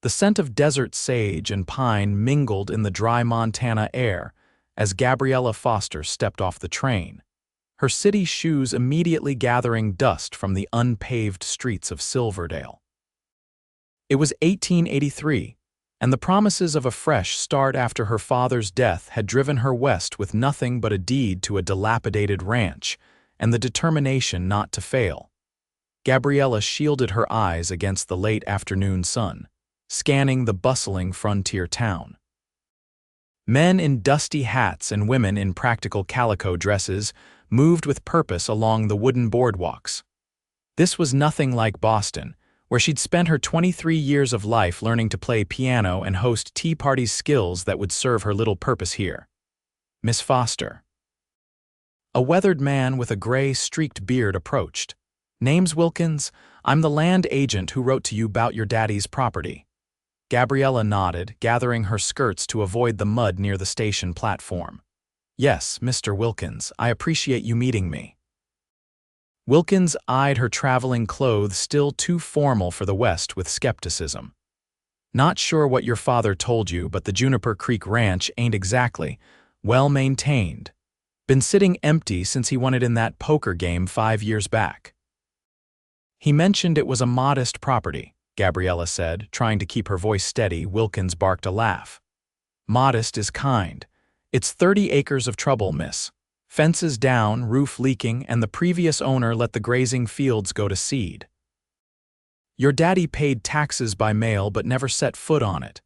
The scent of desert sage and pine mingled in the dry Montana air as Gabriella Foster stepped off the train, her city shoes immediately gathering dust from the unpaved streets of Silverdale. It was 1883, and the promises of a fresh start after her father's death had driven her west with nothing but a deed to a dilapidated ranch and the determination not to fail. Gabriella shielded her eyes against the late afternoon sun, scanning the bustling frontier town. Men in dusty hats and women in practical calico dresses moved with purpose along the wooden boardwalks. This was nothing like Boston, where she'd spent her 23 years of life learning to play piano and host tea parties, skills that would serve her little purpose here. Miss Foster. A weathered man with a gray, streaked beard approached. "Name's Wilkins. I'm the land agent who wrote to you about your daddy's property." Gabriella nodded, gathering her skirts to avoid the mud near the station platform. "Yes, Mr. Wilkins, I appreciate you meeting me." Wilkins eyed her traveling clothes, still too formal for the West, with skepticism. "Not sure what your father told you, but the Juniper Creek Ranch ain't exactly well-maintained. Been sitting empty since he won it in that poker game 5 years back." "He mentioned it was a modest property," Gabriella said, trying to keep her voice steady. Wilkins barked a laugh. "Modest is kind. It's 30 acres of trouble, miss. Fences down, roof leaking, and the previous owner let the grazing fields go to seed. Your daddy paid taxes by mail but never set foot on it."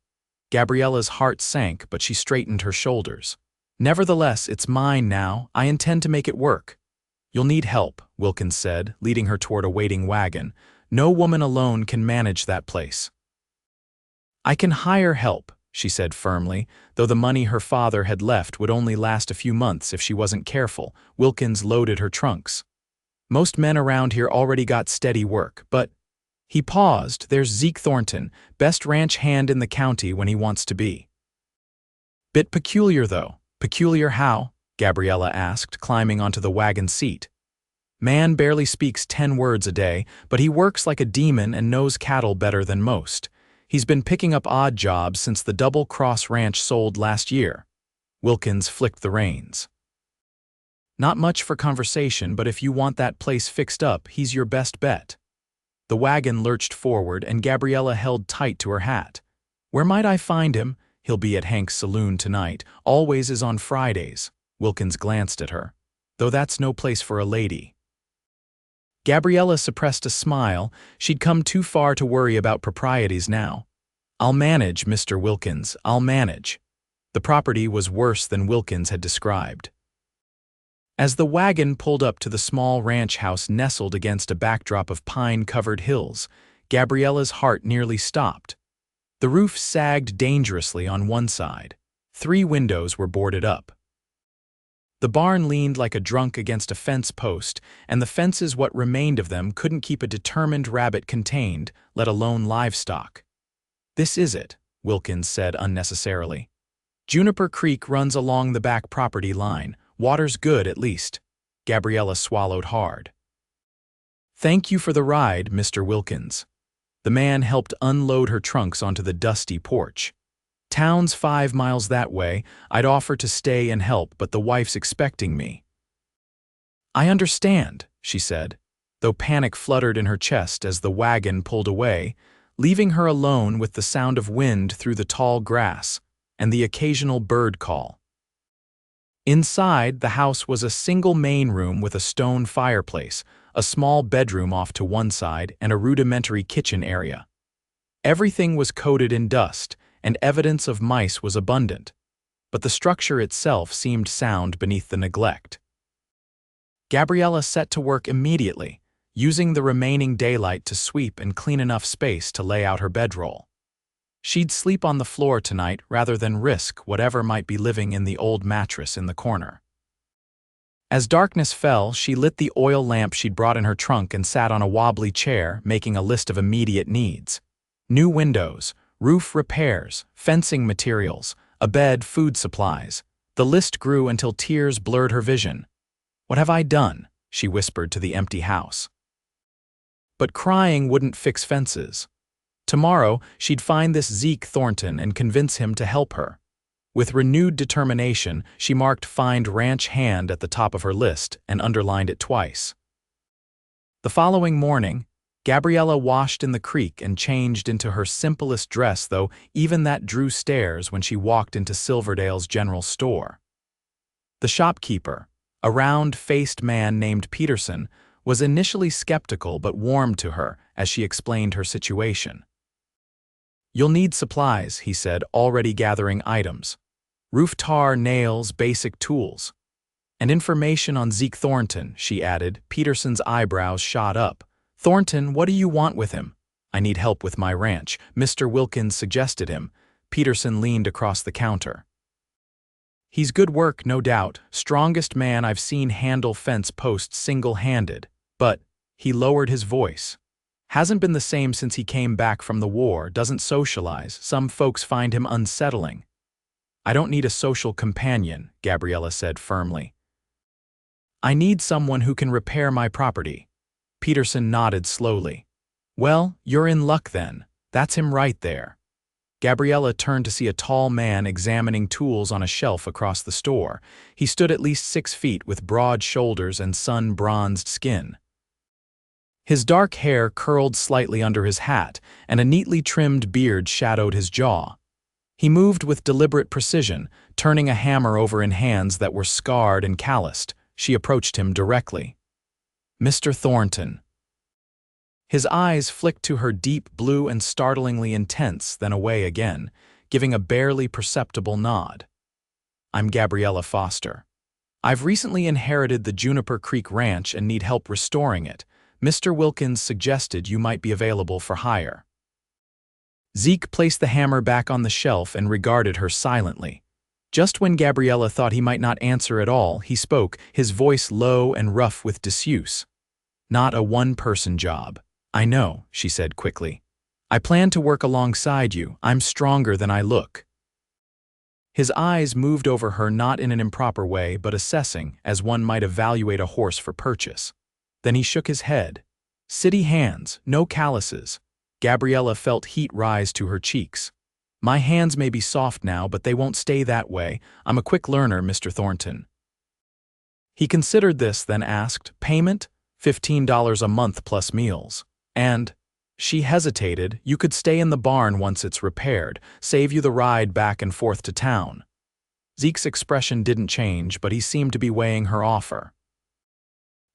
Gabriella's heart sank, but she straightened her shoulders. "Nevertheless, it's mine now. I intend to make it work." "You'll need help," Wilkins said, leading her toward a waiting wagon. "No woman alone can manage that place." "I can hire help," she said firmly, though the money her father had left would only last a few months if she wasn't careful. Wilkins loaded her trunks. "Most men around here already got steady work, but—" He paused. "There's Zeke Thornton, best ranch hand in the county when he wants to be." "Bit peculiar, though." "Peculiar how?" Gabriella asked, climbing onto the wagon seat. "Man barely speaks 10 words a day, but he works like a demon and knows cattle better than most. He's been picking up odd jobs since the Double Cross Ranch sold last year." Wilkins flicked the reins. "Not much for conversation, but if you want that place fixed up, he's your best bet." The wagon lurched forward, and Gabriella held tight to her hat. "Where might I find him?" "He'll be at Hank's saloon tonight. Always is on Fridays." Wilkins glanced at her. "Though that's no place for a lady." Gabriella suppressed a smile. She'd come too far to worry about proprieties now. "I'll manage, Mr. Wilkins, I'll manage." The property was worse than Wilkins had described. As the wagon pulled up to the small ranch house nestled against a backdrop of pine-covered hills, Gabriella's heart nearly stopped. The roof sagged dangerously on one side. 3 windows were boarded up. The barn leaned like a drunk against a fence post, and the fences, what remained of them, couldn't keep a determined rabbit contained, let alone livestock. "This is it," Wilkins said unnecessarily. "Juniper Creek runs along the back property line. Water's good, at least." Gabriella swallowed hard. "Thank you for the ride, Mr. Wilkins." The man helped unload her trunks onto the dusty porch. "Town's 5 miles that way. I'd offer to stay and help, but the wife's expecting me." "I understand," she said, though panic fluttered in her chest as the wagon pulled away, leaving her alone with the sound of wind through the tall grass and the occasional bird call. Inside, the house was a single main room with a stone fireplace, a small bedroom off to one side, and a rudimentary kitchen area. Everything was coated in dust, and evidence of mice was abundant, but the structure itself seemed sound beneath the neglect. Gabriella set to work immediately, using the remaining daylight to sweep and clean enough space to lay out her bedroll. She'd sleep on the floor tonight rather than risk whatever might be living in the old mattress in the corner. As darkness fell, she lit the oil lamp she'd brought in her trunk and sat on a wobbly chair, making a list of immediate needs. New windows, roof repairs, fencing materials, a bed, food supplies. The list grew until tears blurred her vision. "What have I done?" she whispered to the empty house. But crying wouldn't fix fences. Tomorrow, she'd find this Zeke Thornton and convince him to help her. With renewed determination, she marked Find Ranch Hand at the top of her list and underlined it twice. The following morning, Gabriella washed in the creek and changed into her simplest dress, though even that drew stares when she walked into Silverdale's general store. The shopkeeper, a round-faced man named Peterson, was initially skeptical but warmed to her as she explained her situation. "You'll need supplies," he said, already gathering items. "Roof tar, nails, basic tools." "And information on Zeke Thornton," she added. Peterson's eyebrows shot up. "Thornton, what do you want with him?" "I need help with my ranch," Mr. Wilkins suggested him. Peterson leaned across the counter. "He's good work, no doubt. Strongest man I've seen handle fence posts single-handed. But," he lowered his voice, "hasn't been the same since he came back from the war, doesn't socialize. Some folks find him unsettling." "I don't need a social companion," Gabriella said firmly. "I need someone who can repair my property." Peterson nodded slowly. "Well, you're in luck then. That's him right there." Gabriella turned to see a tall man examining tools on a shelf across the store. He stood at least 6 feet with broad shoulders and sun-bronzed skin. His dark hair curled slightly under his hat, and a neatly trimmed beard shadowed his jaw. He moved with deliberate precision, turning a hammer over in hands that were scarred and calloused. She approached him directly. "Mr. Thornton." His eyes flicked to her deep blue and startlingly intense, then away again, giving a barely perceptible nod. "I'm Gabriella Foster. I've recently inherited the Juniper Creek Ranch and need help restoring it. Mr. Wilkins suggested you might be available for hire." Zeke placed the hammer back on the shelf and regarded her silently. Just when Gabriella thought he might not answer at all, he spoke, his voice low and rough with disuse. "Not a one-person job." "I know," she said quickly. "I plan to work alongside you. I'm stronger than I look." His eyes moved over her not in an improper way, but assessing, as one might evaluate a horse for purchase. Then he shook his head. "City hands, no calluses." Gabriella felt heat rise to her cheeks. "My hands may be soft now, but they won't stay that way. I'm a quick learner, Mr. Thornton." He considered this, then asked, "Payment? $15 a month plus meals. And," she hesitated, "you could stay in the barn once it's repaired, save you the ride back and forth to town." Zeke's expression didn't change, but he seemed to be weighing her offer.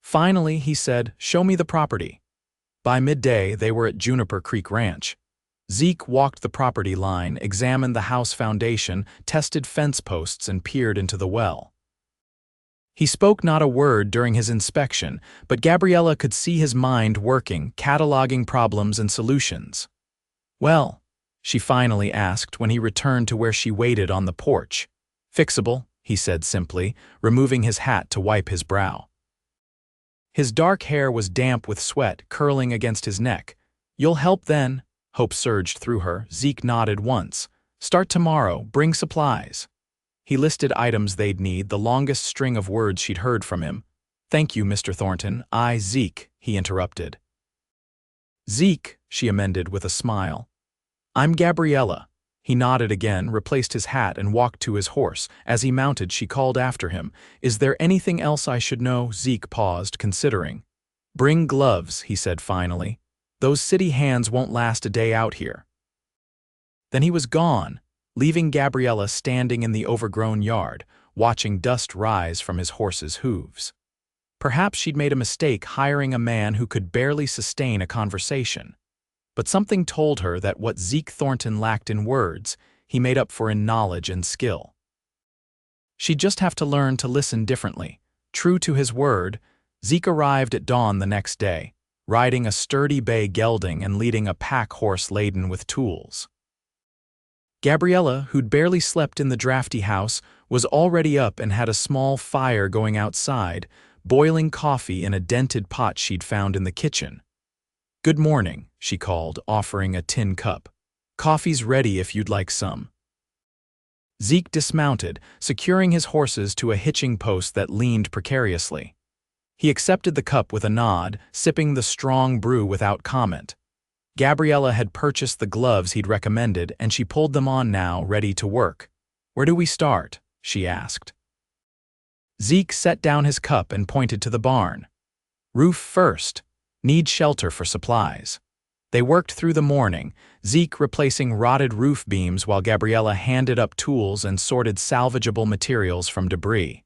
Finally, he said, "Show me the property." By midday, they were at Juniper Creek Ranch. Zeke walked the property line, examined the house foundation, tested fence posts, and peered into the well. He spoke not a word during his inspection, but Gabriella could see his mind working, cataloging problems and solutions. "Well," she finally asked when he returned to where she waited on the porch. "Fixable," he said simply, removing his hat to wipe his brow. His dark hair was damp with sweat curling against his neck. "You'll help then?" Hope surged through her. Zeke nodded once. "Start tomorrow. Bring supplies." He listed items they'd need, the longest string of words she'd heard from him. "Thank you, Mr. Thornton. Zeke," he interrupted. "Zeke," she amended with a smile. "I'm Gabriella." He nodded again, replaced his hat, and walked to his horse. As he mounted, she called after him. "Is there anything else I should know?" Zeke paused, considering. "Bring gloves," he said finally. "Those city hands won't last a day out here." Then he was gone, leaving Gabriella standing in the overgrown yard, watching dust rise from his horse's hooves. Perhaps she'd made a mistake hiring a man who could barely sustain a conversation. But something told her that what Zeke Thornton lacked in words, he made up for in knowledge and skill. She'd just have to learn to listen differently. True to his word, Zeke arrived at dawn the next day, riding a sturdy bay gelding and leading a pack horse laden with tools. Gabriella, who'd barely slept in the drafty house, was already up and had a small fire going outside, boiling coffee in a dented pot she'd found in the kitchen. "Good morning," she called, offering a tin cup. "Coffee's ready if you'd like some." Zeke dismounted, securing his horses to a hitching post that leaned precariously. He accepted the cup with a nod, sipping the strong brew without comment. Gabriella had purchased the gloves he'd recommended, and she pulled them on now, ready to work. "Where do we start?" she asked. Zeke set down his cup and pointed to the barn. "Roof first. Need shelter for supplies." They worked through the morning, Zeke replacing rotted roof beams while Gabriella handed up tools and sorted salvageable materials from debris.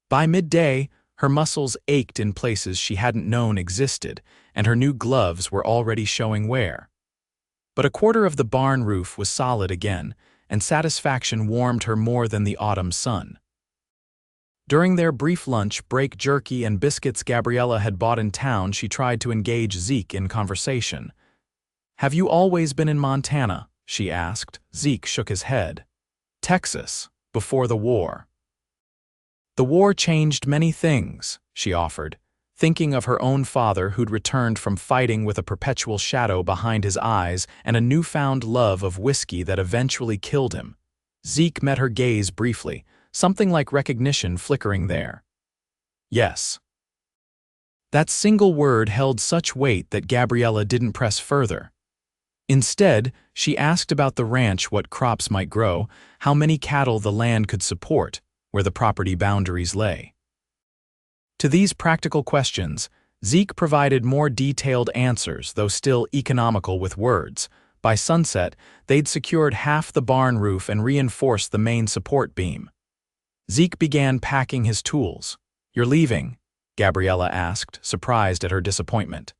By midday, her muscles ached in places she hadn't known existed, and her new gloves were already showing wear. But a quarter of the barn roof was solid again, and satisfaction warmed her more than the autumn sun. During their brief lunch break, jerky and biscuits Gabriella had bought in town, she tried to engage Zeke in conversation. "Have you always been in Montana?" she asked. Zeke shook his head. "Texas, before the war." "The war changed many things," she offered, thinking of her own father who'd returned from fighting with a perpetual shadow behind his eyes and a newfound love of whiskey that eventually killed him. Zeke met her gaze briefly, something like recognition flickering there. "Yes." That single word held such weight that Gabriella didn't press further. Instead, she asked about the ranch, what crops might grow, how many cattle the land could support, where the property boundaries lay. To these practical questions, Zeke provided more detailed answers, though still economical with words. By sunset, they'd secured half the barn roof and reinforced the main support beam. Zeke began packing his tools. "You're leaving?" Gabriella asked, surprised at her disappointment.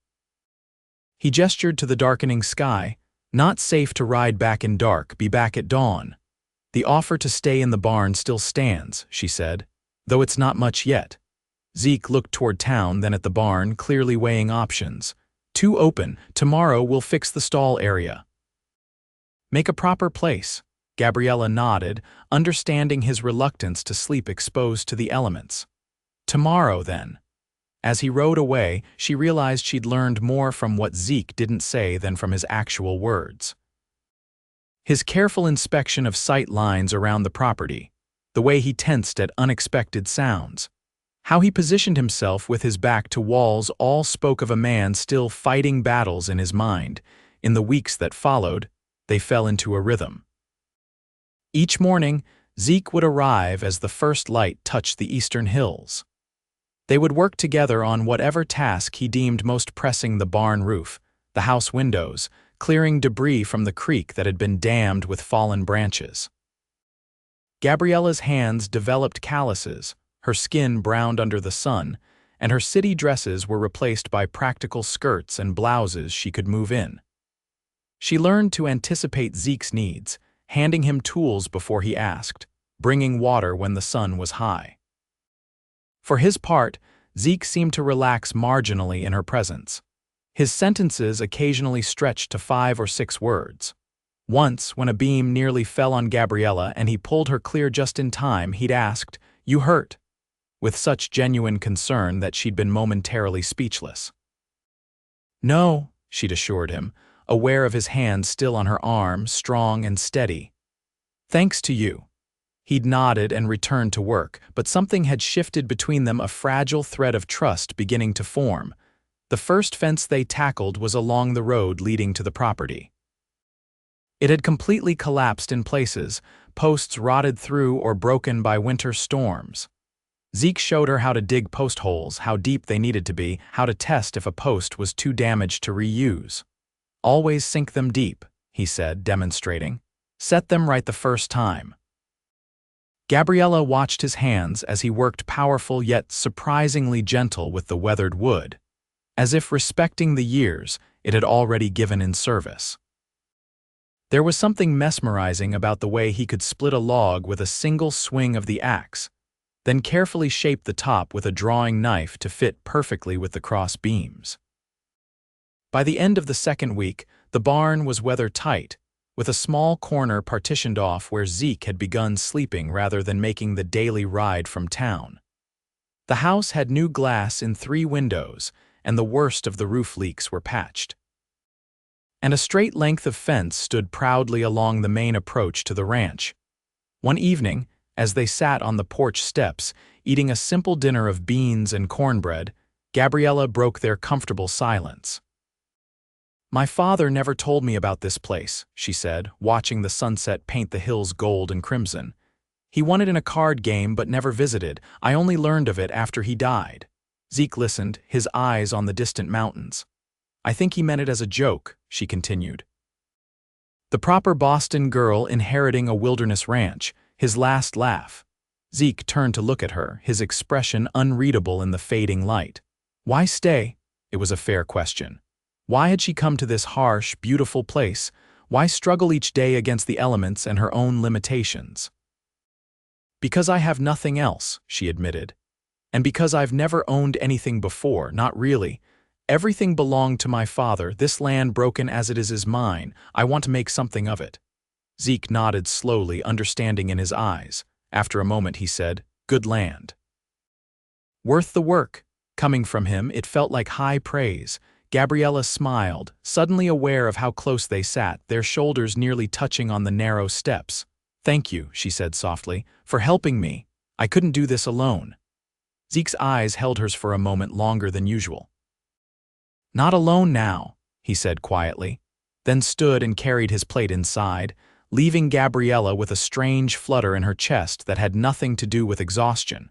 He gestured to the darkening sky. "Not safe to ride back in dark, be back at dawn." "The offer to stay in the barn still stands," she said, "though it's not much yet." Zeke looked toward town, then at the barn, clearly weighing options. "Too open. Tomorrow we'll fix the stall area." "Make a proper place." Gabriella nodded, understanding his reluctance to sleep exposed to the elements. "Tomorrow, then." As he rode away, she realized she'd learned more from what Zeke didn't say than from his actual words. His careful inspection of sight lines around the property, the way he tensed at unexpected sounds, how he positioned himself with his back to walls, all spoke of a man still fighting battles in his mind. In the weeks that followed, they fell into a rhythm. Each morning, Zeke would arrive as the first light touched the eastern hills. They would work together on whatever task he deemed most pressing: the barn roof, the house windows, clearing debris from the creek that had been dammed with fallen branches. Gabriella's hands developed calluses, her skin browned under the sun, and her city dresses were replaced by practical skirts and blouses she could move in. She learned to anticipate Zeke's needs, handing him tools before he asked, bringing water when the sun was high. For his part, Zeke seemed to relax marginally in her presence. His sentences occasionally stretched to 5 or 6 words. Once, when a beam nearly fell on Gabriella and he pulled her clear just in time, he'd asked, "You hurt?" with such genuine concern that she'd been momentarily speechless. "No," she'd assured him, aware of his hand still on her arm, strong and steady. "Thanks to you." He'd nodded and returned to work, but something had shifted between them, a fragile thread of trust beginning to form. The first fence they tackled was along the road leading to the property. It had completely collapsed in places, posts rotted through or broken by winter storms. Zeke showed her how to dig post holes, how deep they needed to be, how to test if a post was too damaged to reuse. "Always sink them deep," he said, demonstrating. "Set them right the first time." Gabriella watched his hands as he worked, powerful yet surprisingly gentle with the weathered wood, as if respecting the years it had already given in service. There was something mesmerizing about the way he could split a log with a single swing of the axe, then carefully shape the top with a drawing knife to fit perfectly with the cross beams. By the end of the second week, the barn was weather-tight, with a small corner partitioned off where Zeke had begun sleeping rather than making the daily ride from town. The house had new glass in 3 windows, and the worst of the roof leaks were patched. And a straight length of fence stood proudly along the main approach to the ranch. One evening, as they sat on the porch steps, eating a simple dinner of beans and cornbread, Gabriella broke their comfortable silence. My father never told me about this place, she said, watching the sunset paint the hills gold and crimson. He won it in a card game but never visited. I only learned of it after he died. Zeke listened, his eyes on the distant mountains. I think he meant it as a joke, she continued. The proper Boston girl inheriting a wilderness ranch, his last laugh. Zeke turned to look at her, his expression unreadable in the fading light. Why stay? It was a fair question. Why had she come to this harsh, beautiful place? Why struggle each day against the elements and her own limitations? Because I have nothing else, she admitted. And because I've never owned anything before, not really. Everything belonged to my father. This land, broken as it is mine. I want to make something of it. Zeke nodded slowly, understanding in his eyes. After a moment he said, good land. Worth the work. Coming from him, it felt like high praise. Gabriella smiled, suddenly aware of how close they sat, their shoulders nearly touching on the narrow steps. Thank you, she said softly, for helping me. I couldn't do this alone. Zeke's eyes held hers for a moment longer than usual. Not alone now, he said quietly, then stood and carried his plate inside, leaving Gabriella with a strange flutter in her chest that had nothing to do with exhaustion.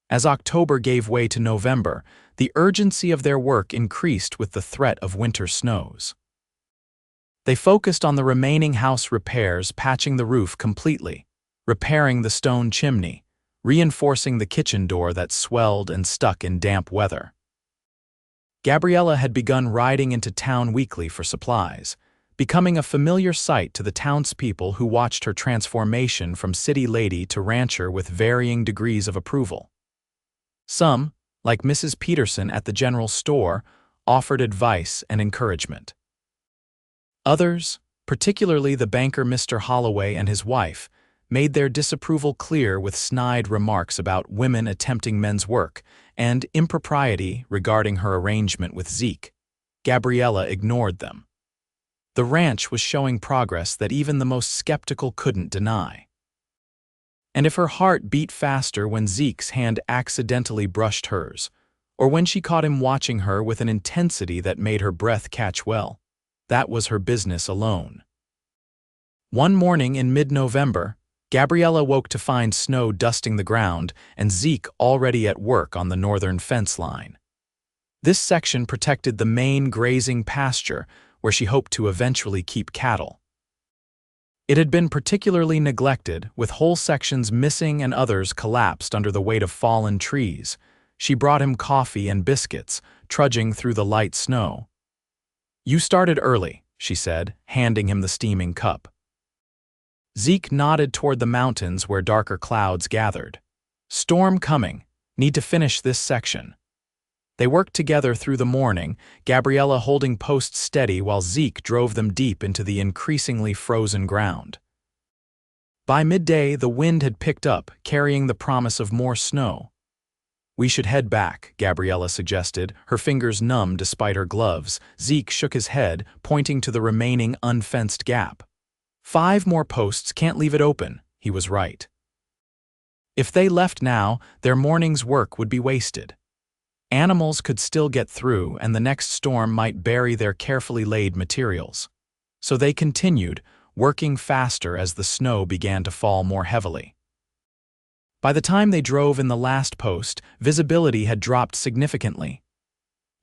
As October gave way to November, the urgency of their work increased with the threat of winter snows. They focused on the remaining house repairs, patching the roof completely, repairing the stone chimney, reinforcing the kitchen door that swelled and stuck in damp weather. Gabriella had begun riding into town weekly for supplies, becoming a familiar sight to the townspeople who watched her transformation from city lady to rancher with varying degrees of approval. Some, like Mrs. Peterson at the general store, offered advice and encouragement. Others, particularly the banker Mr. Holloway and his wife, made their disapproval clear with snide remarks about women attempting men's work and impropriety regarding her arrangement with Zeke. Gabriella ignored them. The ranch was showing progress that even the most skeptical couldn't deny. And if her heart beat faster when Zeke's hand accidentally brushed hers, or when she caught him watching her with an intensity that made her breath catch well, that was her business alone. One morning in mid-November, Gabriella woke to find snow dusting the ground and Zeke already at work on the northern fence line. This section protected the main grazing pasture where she hoped to eventually keep cattle. It had been particularly neglected, with whole sections missing and others collapsed under the weight of fallen trees. She brought him coffee and biscuits, trudging through the light snow. You started early, she said, handing him the steaming cup. Zeke nodded toward the mountains where darker clouds gathered. Storm coming. Need to finish this section. They worked together through the morning, Gabriella holding post steady while Zeke drove them deep into the increasingly frozen ground. By midday, the wind had picked up, carrying the promise of more snow. We should head back, Gabriella suggested, her fingers numb despite her gloves. Zeke shook his head, pointing to the remaining unfenced gap. 5 more posts, can't leave it open, he was right. If they left now, their morning's work would be wasted. Animals could still get through, and the next storm might bury their carefully laid materials. So they continued, working faster as the snow began to fall more heavily. By the time they drove in the last post, visibility had dropped significantly.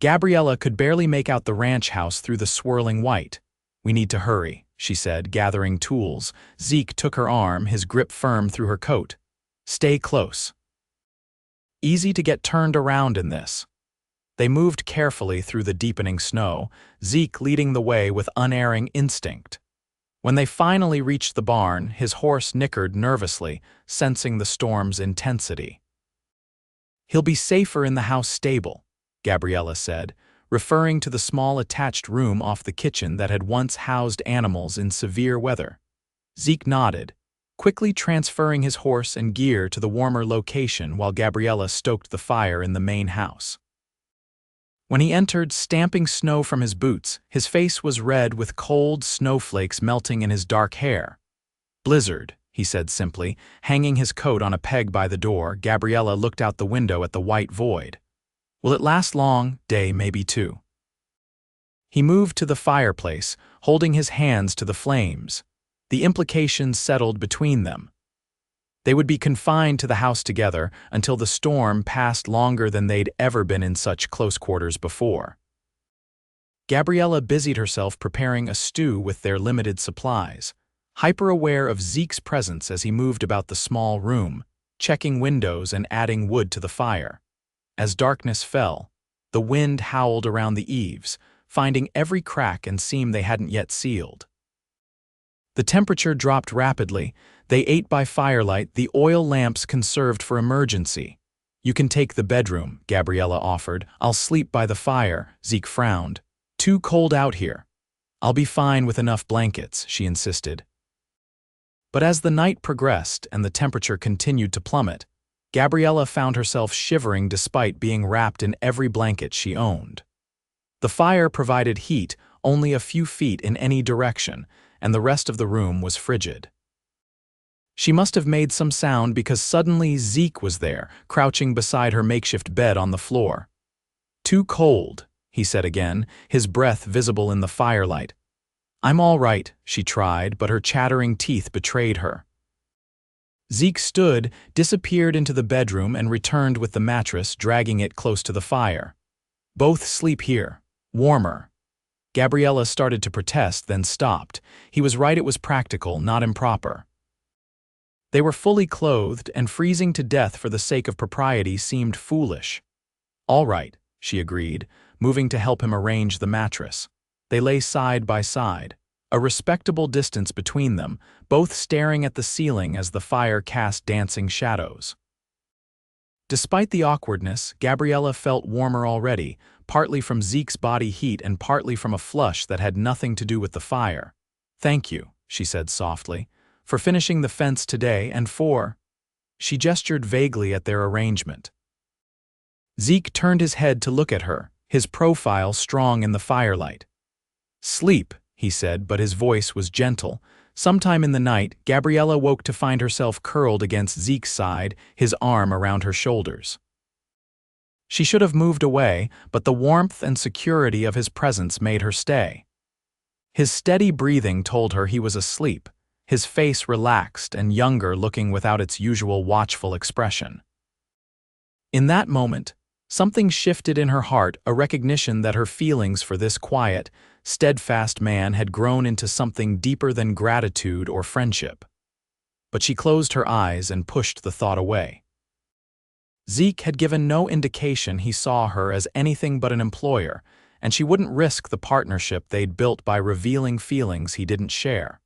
Gabriella could barely make out the ranch house through the swirling white. We need to hurry, she said, gathering tools. Zeke took her arm, his grip firm through her coat. Stay close. Easy to get turned around in this. They moved carefully through the deepening snow, Zeke leading the way with unerring instinct. When they finally reached the barn, his horse nickered nervously, sensing the storm's intensity. He'll be safer in the house stable, Gabriella said, referring to the small attached room off the kitchen that had once housed animals in severe weather. Zeke nodded, quickly transferring his horse and gear to the warmer location while Gabriella stoked the fire in the main house. When he entered, stamping snow from his boots, his face was red with cold snowflakes melting in his dark hair. Blizzard, he said simply, hanging his coat on a peg by the door. Gabriella looked out the window at the white void. Will it last long? Day, maybe 2. He moved to the fireplace, holding his hands to the flames. The implications settled between them. They would be confined to the house together until the storm passed longer than they'd ever been in such close quarters before. Gabriella busied herself preparing a stew with their limited supplies, hyper-aware of Zeke's presence as he moved about the small room, checking windows and adding wood to the fire. As darkness fell, the wind howled around the eaves, finding every crack and seam they hadn't yet sealed. The temperature dropped rapidly. They ate by firelight, the oil lamps conserved for emergency. "You can take the bedroom," Gabriella offered. "I'll sleep by the fire," Zeke frowned. "Too cold out here." "I'll be fine with enough blankets," she insisted. But as the night progressed and the temperature continued to plummet, Gabriella found herself shivering despite being wrapped in every blanket she owned. The fire provided heat only a few feet in any direction, and the rest of the room was frigid. She must have made some sound because suddenly Zeke was there, crouching beside her makeshift bed on the floor. "Too cold," he said again, his breath visible in the firelight. "I'm all right," she tried, but her chattering teeth betrayed her. Zeke stood, disappeared into the bedroom, and returned with the mattress, dragging it close to the fire. "Both sleep here. Warmer." Gabriella started to protest, then stopped. He was right, it was practical, not improper. They were fully clothed, and freezing to death for the sake of propriety seemed foolish. "All right," she agreed, moving to help him arrange the mattress. They lay side by side, a respectable distance between them, both staring at the ceiling as the fire cast dancing shadows. Despite the awkwardness, Gabriella felt warmer already, partly from Zeke's body heat and partly from a flush that had nothing to do with the fire. "Thank you," she said softly, "for finishing the fence today and for—" She gestured vaguely at their arrangement. Zeke turned his head to look at her, his profile strong in the firelight. "Sleep," he said, but his voice was gentle. Sometime in the night, Gabriella woke to find herself curled against Zeke's side, his arm around her shoulders. She should have moved away, but the warmth and security of his presence made her stay. His steady breathing told her he was asleep, his face relaxed and younger looking without its usual watchful expression. In that moment, something shifted in her heart, a recognition that her feelings for this quiet, steadfast man had grown into something deeper than gratitude or friendship. But she closed her eyes and pushed the thought away. Zeke had given no indication he saw her as anything but an employer, and she wouldn't risk the partnership they'd built by revealing feelings he didn't share.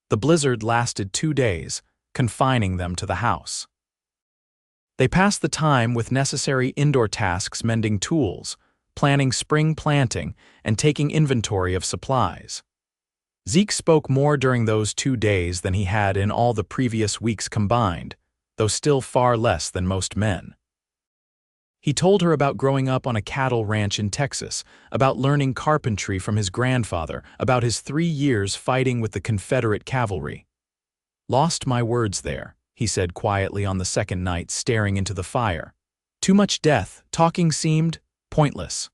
The blizzard lasted 2 days, confining them to the house. They passed the time with necessary indoor tasks, mending tools, planning spring planting, and taking inventory of supplies. Zeke spoke more during those 2 days than he had in all the previous weeks combined, though still far less than most men. He told her about growing up on a cattle ranch in Texas, about learning carpentry from his grandfather, about his 3 years fighting with the Confederate cavalry. "Lost my words there," he said quietly on the second night, staring into the fire. "Too much death, talking seemed pointless."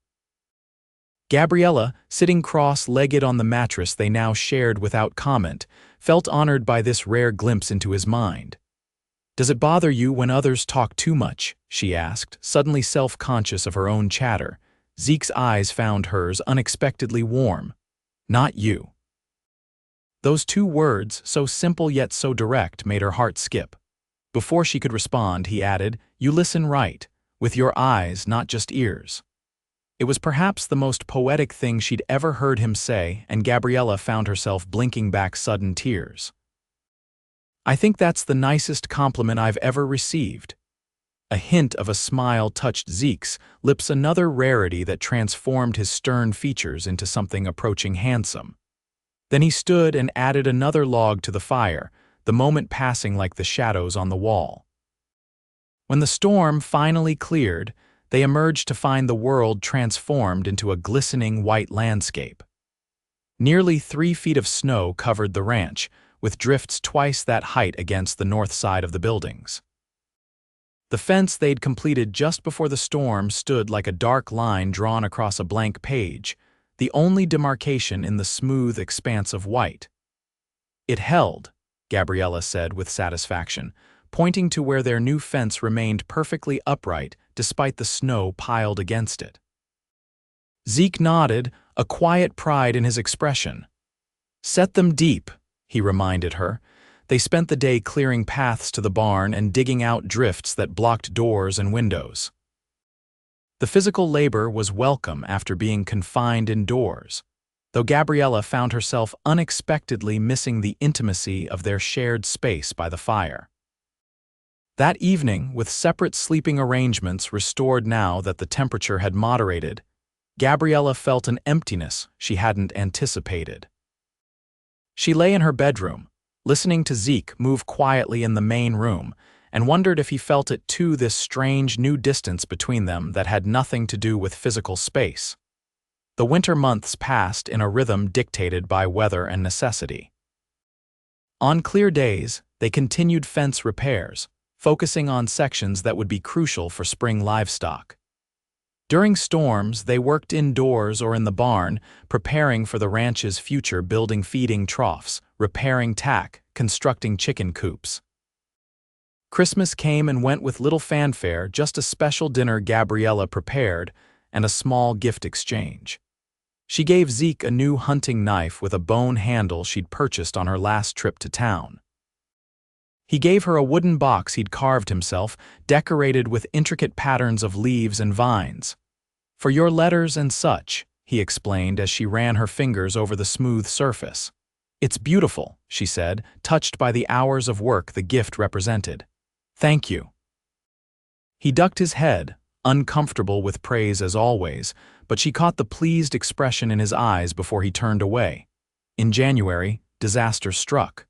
Gabriella, sitting cross-legged on the mattress they now shared without comment, felt honored by this rare glimpse into his mind. "Does it bother you when others talk too much?" she asked, suddenly self-conscious of her own chatter. Zeke's eyes found hers unexpectedly warm. "Not you." Those 2 words, so simple yet so direct, made her heart skip. Before she could respond, he added, "You listen right, with your eyes, not just ears." It was perhaps the most poetic thing she'd ever heard him say, and Gabriella found herself blinking back sudden tears. "I think that's the nicest compliment I've ever received." A hint of a smile touched Zeke's lips, another rarity that transformed his stern features into something approaching handsome. Then he stood and added another log to the fire, the moment passing like the shadows on the wall. When the storm finally cleared, they emerged to find the world transformed into a glistening white landscape. Nearly 3 feet of snow covered the ranch, with drifts twice that height against the north side of the buildings. The fence they'd completed just before the storm stood like a dark line drawn across a blank page, the only demarcation in the smooth expanse of white. "It held," Gabriella said with satisfaction, pointing to where their new fence remained perfectly upright despite the snow piled against it. Zeke nodded, a quiet pride in his expression. "Set them deep," he reminded her. They spent the day clearing paths to the barn and digging out drifts that blocked doors and windows. The physical labor was welcome after being confined indoors, though Gabriella found herself unexpectedly missing the intimacy of their shared space by the fire. That evening, with separate sleeping arrangements restored now that the temperature had moderated, Gabriella felt an emptiness she hadn't anticipated. She lay in her bedroom, listening to Zeke move quietly in the main room, and wondered if he felt it too, this strange new distance between them that had nothing to do with physical space. The winter months passed in a rhythm dictated by weather and necessity. On clear days, they continued fence repairs, focusing on sections that would be crucial for spring livestock. During storms, they worked indoors or in the barn, preparing for the ranch's future, building feeding troughs, repairing tack, constructing chicken coops. Christmas came and went with little fanfare, just a special dinner Gabriella prepared and a small gift exchange. She gave Zeke a new hunting knife with a bone handle she'd purchased on her last trip to town. He gave her a wooden box he'd carved himself, decorated with intricate patterns of leaves and vines. "For your letters and such," he explained as she ran her fingers over the smooth surface. "It's beautiful," she said, touched by the hours of work the gift represented. "Thank you." He ducked his head, uncomfortable with praise as always, but she caught the pleased expression in his eyes before he turned away. In January, disaster struck.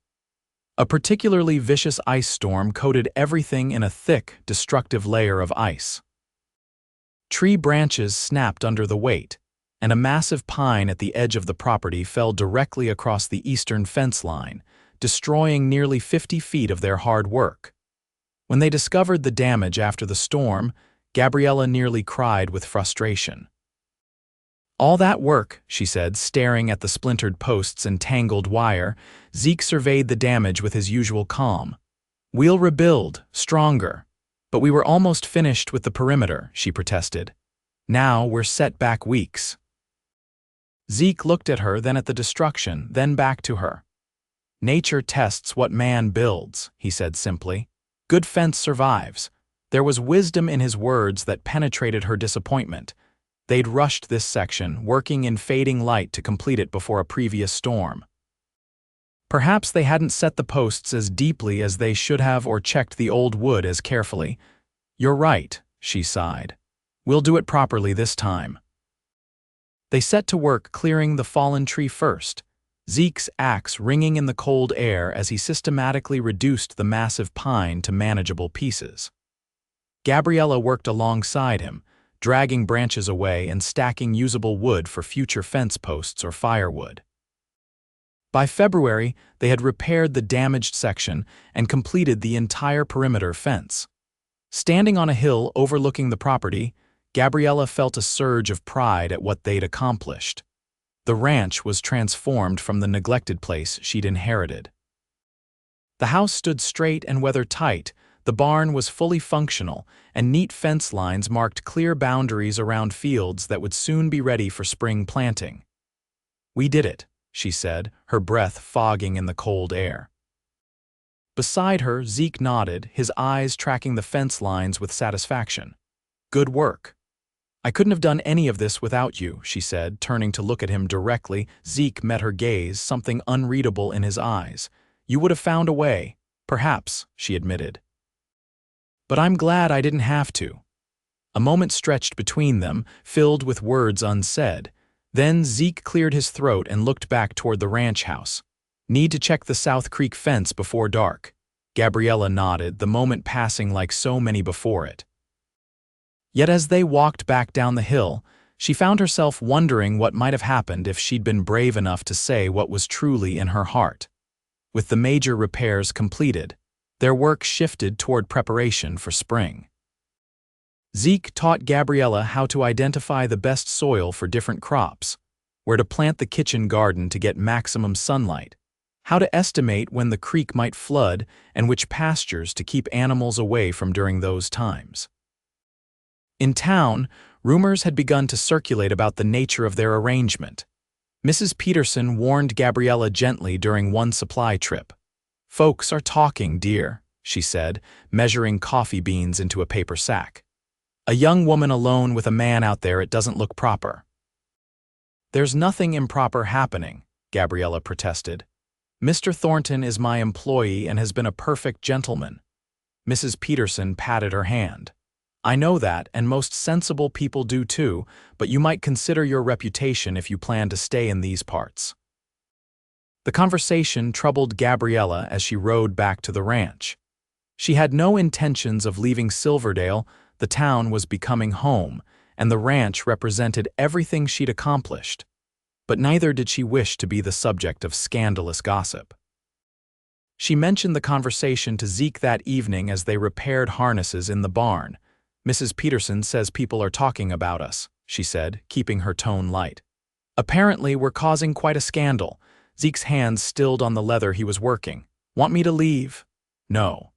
A particularly vicious ice storm coated everything in a thick, destructive layer of ice. Tree branches snapped under the weight, and a massive pine at the edge of the property fell directly across the eastern fence line, destroying nearly 50 feet of their hard work. When they discovered the damage after the storm, Gabriella nearly cried with frustration. "All that work," she said, staring at the splintered posts and tangled wire. Zeke surveyed the damage with his usual calm. "We'll rebuild, stronger. But we were almost finished with the perimeter," she protested. "Now we're set back weeks." Zeke looked at her, then at the destruction, then back to her. "Nature tests what man builds," he said simply. "Good fence survives." There was wisdom in his words that penetrated her disappointment. They'd rushed this section, working in fading light to complete it before a previous storm. Perhaps they hadn't set the posts as deeply as they should have or checked the old wood as carefully. "You're right," she sighed. "We'll do it properly this time." They set to work clearing the fallen tree first, Zeke's axe ringing in the cold air as he systematically reduced the massive pine to manageable pieces. Gabriella worked alongside him, dragging branches away and stacking usable wood for future fence posts or firewood. By February, they had repaired the damaged section and completed the entire perimeter fence. Standing on a hill overlooking the property, Gabriella felt a surge of pride at what they'd accomplished. The ranch was transformed from the neglected place she'd inherited. The house stood straight and weather-tight, the barn was fully functional, and neat fence lines marked clear boundaries around fields that would soon be ready for spring planting. "We did it," she said, her breath fogging in the cold air. Beside her, Zeke nodded, his eyes tracking the fence lines with satisfaction. "Good work." "I couldn't have done any of this without you," she said, turning to look at him directly. Zeke met her gaze, something unreadable in his eyes. "You would have found a way, perhaps," she admitted. "But I'm glad I didn't have to." A moment stretched between them, filled with words unsaid. Then Zeke cleared his throat and looked back toward the ranch house. "Need to check the South Creek fence before dark." Gabriella nodded, the moment passing like so many before it. Yet as they walked back down the hill, she found herself wondering what might have happened if she'd been brave enough to say what was truly in her heart. With the major repairs completed, their work shifted toward preparation for spring. Zeke taught Gabriella how to identify the best soil for different crops, where to plant the kitchen garden to get maximum sunlight, how to estimate when the creek might flood, and which pastures to keep animals away from during those times. In town, rumors had begun to circulate about the nature of their arrangement. Mrs. Peterson warned Gabriella gently during one supply trip. "Folks are talking, dear," she said, measuring coffee beans into a paper sack. "A young woman alone with a man out there, it doesn't look proper." "There's nothing improper happening," Gabriella protested. "Mr. Thornton is my employee and has been a perfect gentleman." Mrs. Peterson patted her hand. "I know that, and most sensible people do too, but you might consider your reputation if you plan to stay in these parts." The conversation troubled Gabriella as she rode back to the ranch. She had no intentions of leaving Silverdale. The town was becoming home, and the ranch represented everything she'd accomplished. But neither did she wish to be the subject of scandalous gossip. She mentioned the conversation to Zeke that evening as they repaired harnesses in the barn. "Mrs. Peterson says people are talking about us," she said, keeping her tone light. "Apparently, we're causing quite a scandal." Zeke's hands stilled on the leather he was working. "Want me to leave?" "No."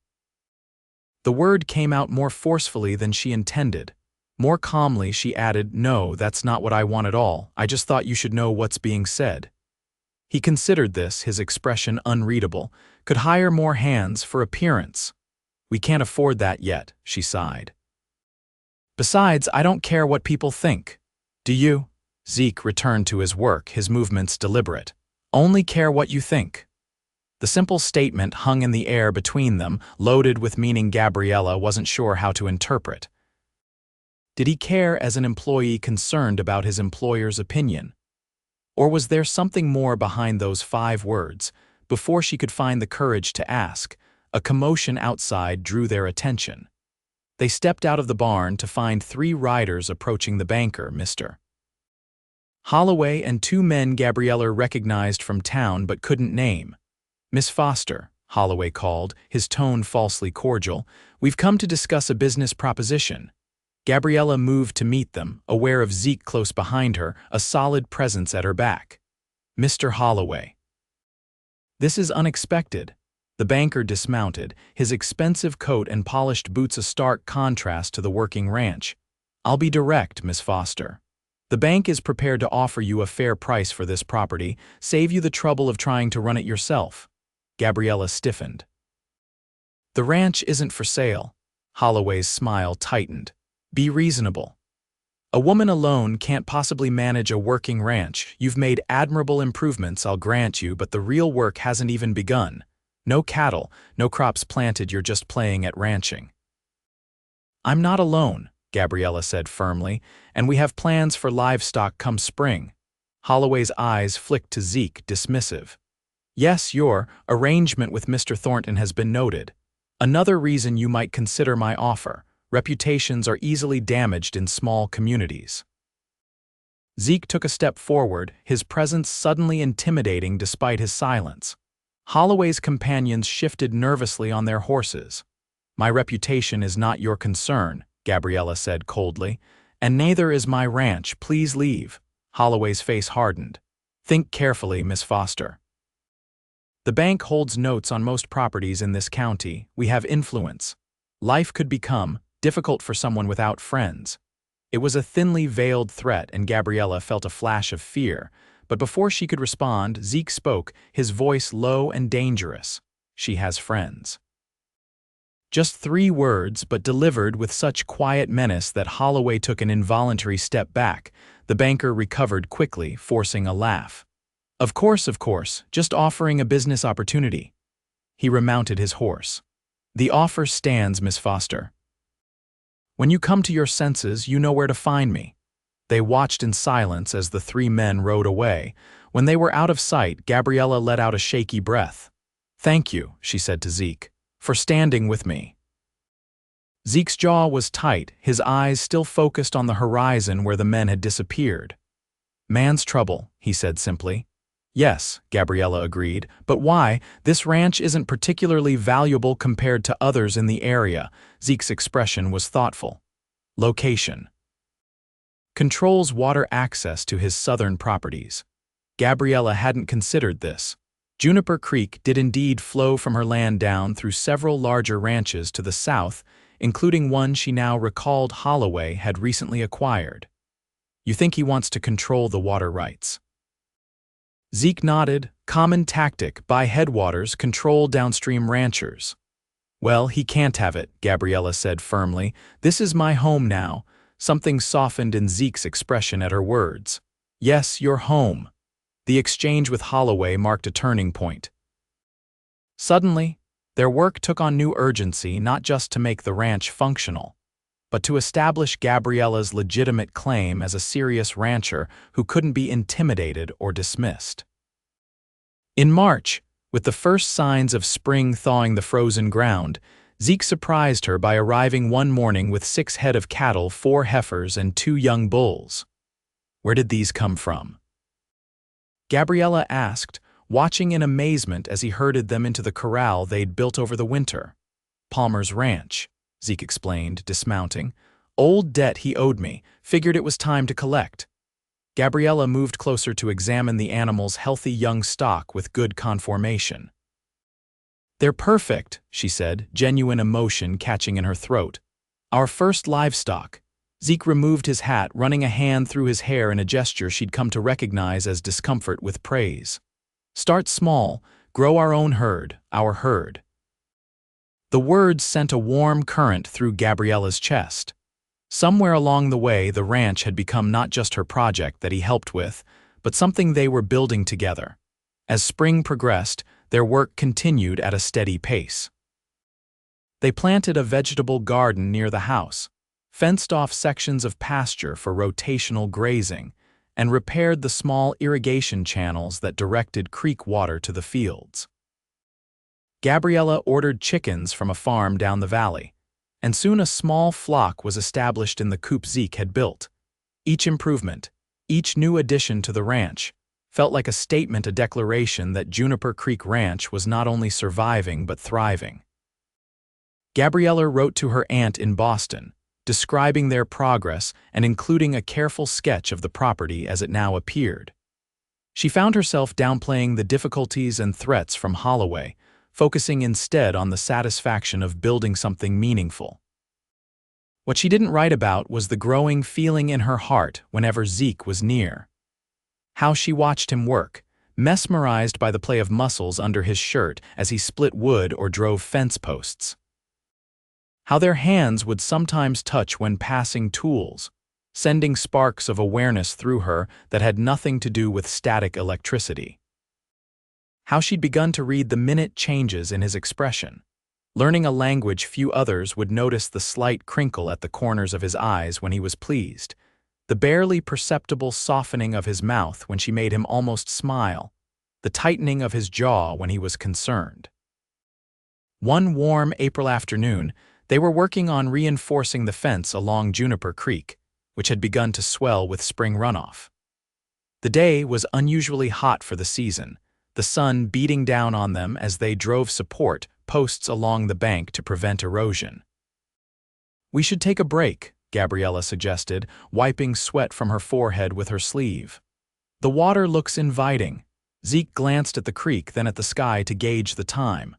The word came out more forcefully than she intended. More calmly, she added, "No, that's not what I want at all. I just thought you should know what's being said." He considered this, his expression unreadable. "Could hire more hands for appearance." "We can't afford that yet," she sighed. "Besides, I don't care what people think." "Do you?" Zeke returned to his work, his movements deliberate. "Only care what you think." The simple statement hung in the air between them, loaded with meaning Gabriella wasn't sure how to interpret. Did he care as an employee concerned about his employer's opinion? Or was there something more behind those 5 words? Before she could find the courage to ask, a commotion outside drew their attention. They stepped out of the barn to find 3 riders approaching the banker, Mr. Holloway, and 2 men Gabriella recognized from town but couldn't name. "Miss Foster," Holloway called, his tone falsely cordial, "we've come to discuss a business proposition." Gabriella moved to meet them, aware of Zeke close behind her, a solid presence at her back. "Mr. Holloway." "This is unexpected." The banker dismounted, his expensive coat and polished boots a stark contrast to the working ranch. "I'll be direct, Miss Foster. The bank is prepared to offer you a fair price for this property, save you the trouble of trying to run it yourself." Gabriella stiffened. "The ranch isn't for sale." Holloway's smile tightened. "Be reasonable. A woman alone can't possibly manage a working ranch. You've made admirable improvements, I'll grant you, but the real work hasn't even begun. No cattle, no crops planted, you're just playing at ranching." "I'm not alone," Gabriella said firmly, "and we have plans for livestock come spring." Holloway's eyes flicked to Zeke, dismissive. "Yes, your arrangement with Mr. Thornton has been noted. Another reason you might consider my offer. Reputations are easily damaged in small communities." Zeke took a step forward, his presence suddenly intimidating despite his silence. Holloway's companions shifted nervously on their horses. "My reputation is not your concern," Gabriella said coldly, "and neither is my ranch. Please leave." Holloway's face hardened. "Think carefully, Miss Foster. The bank holds notes on most properties in this county. We have influence. Life could become difficult for someone without friends." It was a thinly veiled threat, and Gabriella felt a flash of fear. But before she could respond, Zeke spoke, his voice low and dangerous. "She has friends." Just 3 words, but delivered with such quiet menace that Holloway took an involuntary step back. The banker recovered quickly, forcing a laugh. Of course, just offering a business opportunity." He remounted his horse. "The offer stands, Miss Foster. When you come to your senses, you know where to find me." They watched in silence as the 3 men rode away. When they were out of sight, Gabriella let out a shaky breath. "Thank you," she said to Zeke, "for standing with me." Zeke's jaw was tight, his eyes still focused on the horizon where the men had disappeared. "Man's trouble," he said simply. "Yes," Gabriella agreed, "but why? This ranch isn't particularly valuable compared to others in the area." Zeke's expression was thoughtful. "Location. Controls water access to his southern properties. Gabriella hadn't considered this. Juniper Creek did indeed flow from her land down through several larger ranches to the south, including one she now recalled Holloway had recently acquired. You think he wants to control the water rights? Zeke nodded. Common tactic: buy headwaters, control downstream ranchers. Well, he can't have it, Gabriella said firmly. This is my home now. Something softened in Zeke's expression at her words. Yes, your home. The exchange with Holloway marked a turning point. Suddenly, their work took on new urgency, not just to make the ranch functional, but to establish Gabriella's legitimate claim as a serious rancher who couldn't be intimidated or dismissed. In March, with the first signs of spring thawing the frozen ground, Zeke surprised her by arriving one morning with 6 head of cattle, 4 heifers, and 2 young bulls. Where did these come from? Gabriella asked, watching in amazement as he herded them into the corral they'd built over the winter. Palmer's ranch, Zeke explained, dismounting. Old debt he owed me, figured it was time to collect. Gabriella moved closer to examine the animal's healthy young stock with good conformation. They're perfect, she said, genuine emotion catching in her throat. Our first livestock. Zeke removed his hat, running a hand through his hair in a gesture she'd come to recognize as discomfort with praise. Start small, grow our own herd, our herd. The words sent a warm current through Gabriella's chest. Somewhere along the way, the ranch had become not just her project that he helped with, but something they were building together. As spring progressed, their work continued at a steady pace. They planted a vegetable garden near the house, fenced off sections of pasture for rotational grazing, and repaired the small irrigation channels that directed creek water to the fields. Gabriella ordered chickens from a farm down the valley, and soon a small flock was established in the coop Zeke had built. Each improvement, each new addition to the ranch, felt like a statement, a declaration that Juniper Creek Ranch was not only surviving but thriving. Gabriella wrote to her aunt in Boston, describing their progress and including a careful sketch of the property as it now appeared. She found herself downplaying the difficulties and threats from Holloway, focusing instead on the satisfaction of building something meaningful. What she didn't write about was the growing feeling in her heart whenever Zeke was near. How she watched him work, mesmerized by the play of muscles under his shirt as he split wood or drove fence posts. How their hands would sometimes touch when passing tools, sending sparks of awareness through her that had nothing to do with static electricity. How she'd begun to read the minute changes in his expression, learning a language few others would notice: the slight crinkle at the corners of his eyes when he was pleased, the barely perceptible softening of his mouth when she made him almost smile, the tightening of his jaw when he was concerned. One warm April afternoon, they were working on reinforcing the fence along Juniper Creek, which had begun to swell with spring runoff. The day was unusually hot for the season, the sun beating down on them as they drove support posts along the bank to prevent erosion. We should take a break, Gabriella suggested, wiping sweat from her forehead with her sleeve. The water looks inviting. Zeke glanced at the creek, then at the sky to gauge the time.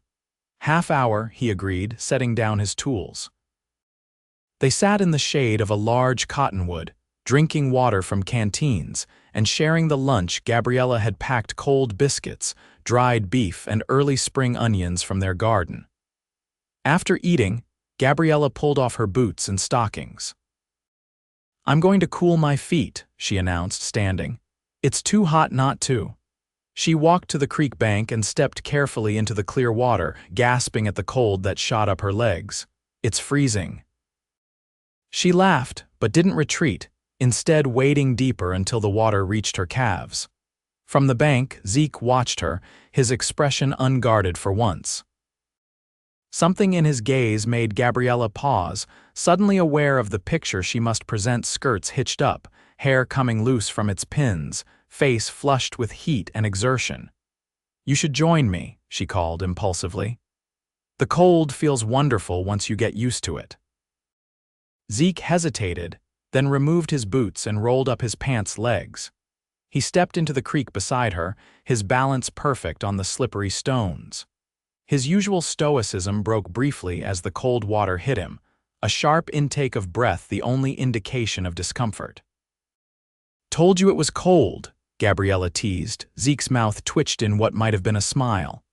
Half hour, he agreed, setting down his tools. They sat in the shade of a large cottonwood, drinking water from canteens and sharing the lunch Gabriella had packed: cold biscuits, dried beef, and early spring onions from their garden. After eating, Gabriella pulled off her boots and stockings. I'm going to cool my feet, she announced, standing. It's too hot not to. She walked to the creek bank and stepped carefully into the clear water, gasping at the cold that shot up her legs. It's freezing. She laughed, but didn't retreat, instead wading deeper until the water reached her calves. From the bank, Zeke watched her, his expression unguarded for once. Something in his gaze made Gabriella pause, suddenly aware of the picture she must present: skirts hitched up, hair coming loose from its pins, face flushed with heat and exertion. You should join me, she called impulsively. The cold feels wonderful once you get used to it. Zeke hesitated, then removed his boots and rolled up his pants legs. He stepped into the creek beside her, his balance perfect on the slippery stones. His usual stoicism broke briefly as the cold water hit him, a sharp intake of breath the only indication of discomfort. "Told you it was cold," Gabriella teased. Zeke's mouth twitched in what might have been a smile.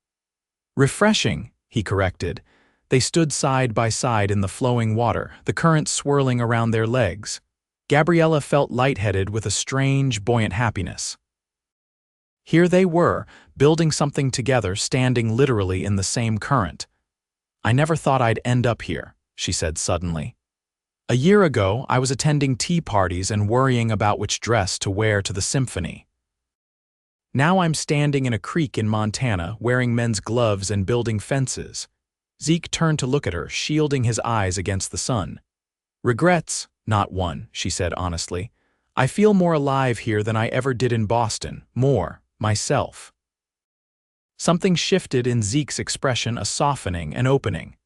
"Refreshing," he corrected. They stood side by side in the flowing water, the current swirling around their legs. Gabriella felt lightheaded with a strange, buoyant happiness. Here they were, building something together, standing literally in the same current. "I never thought I'd end up here," she said suddenly. "A year ago, I was attending tea parties and worrying about which dress to wear to the symphony. Now I'm standing in a creek in Montana, wearing men's gloves and building fences." Zeke turned to look at her, shielding his eyes against the sun. "Regrets? Not one," she said honestly. "I feel more alive here than I ever did in Boston, more myself." Something shifted in Zeke's expression, a softening, an opening.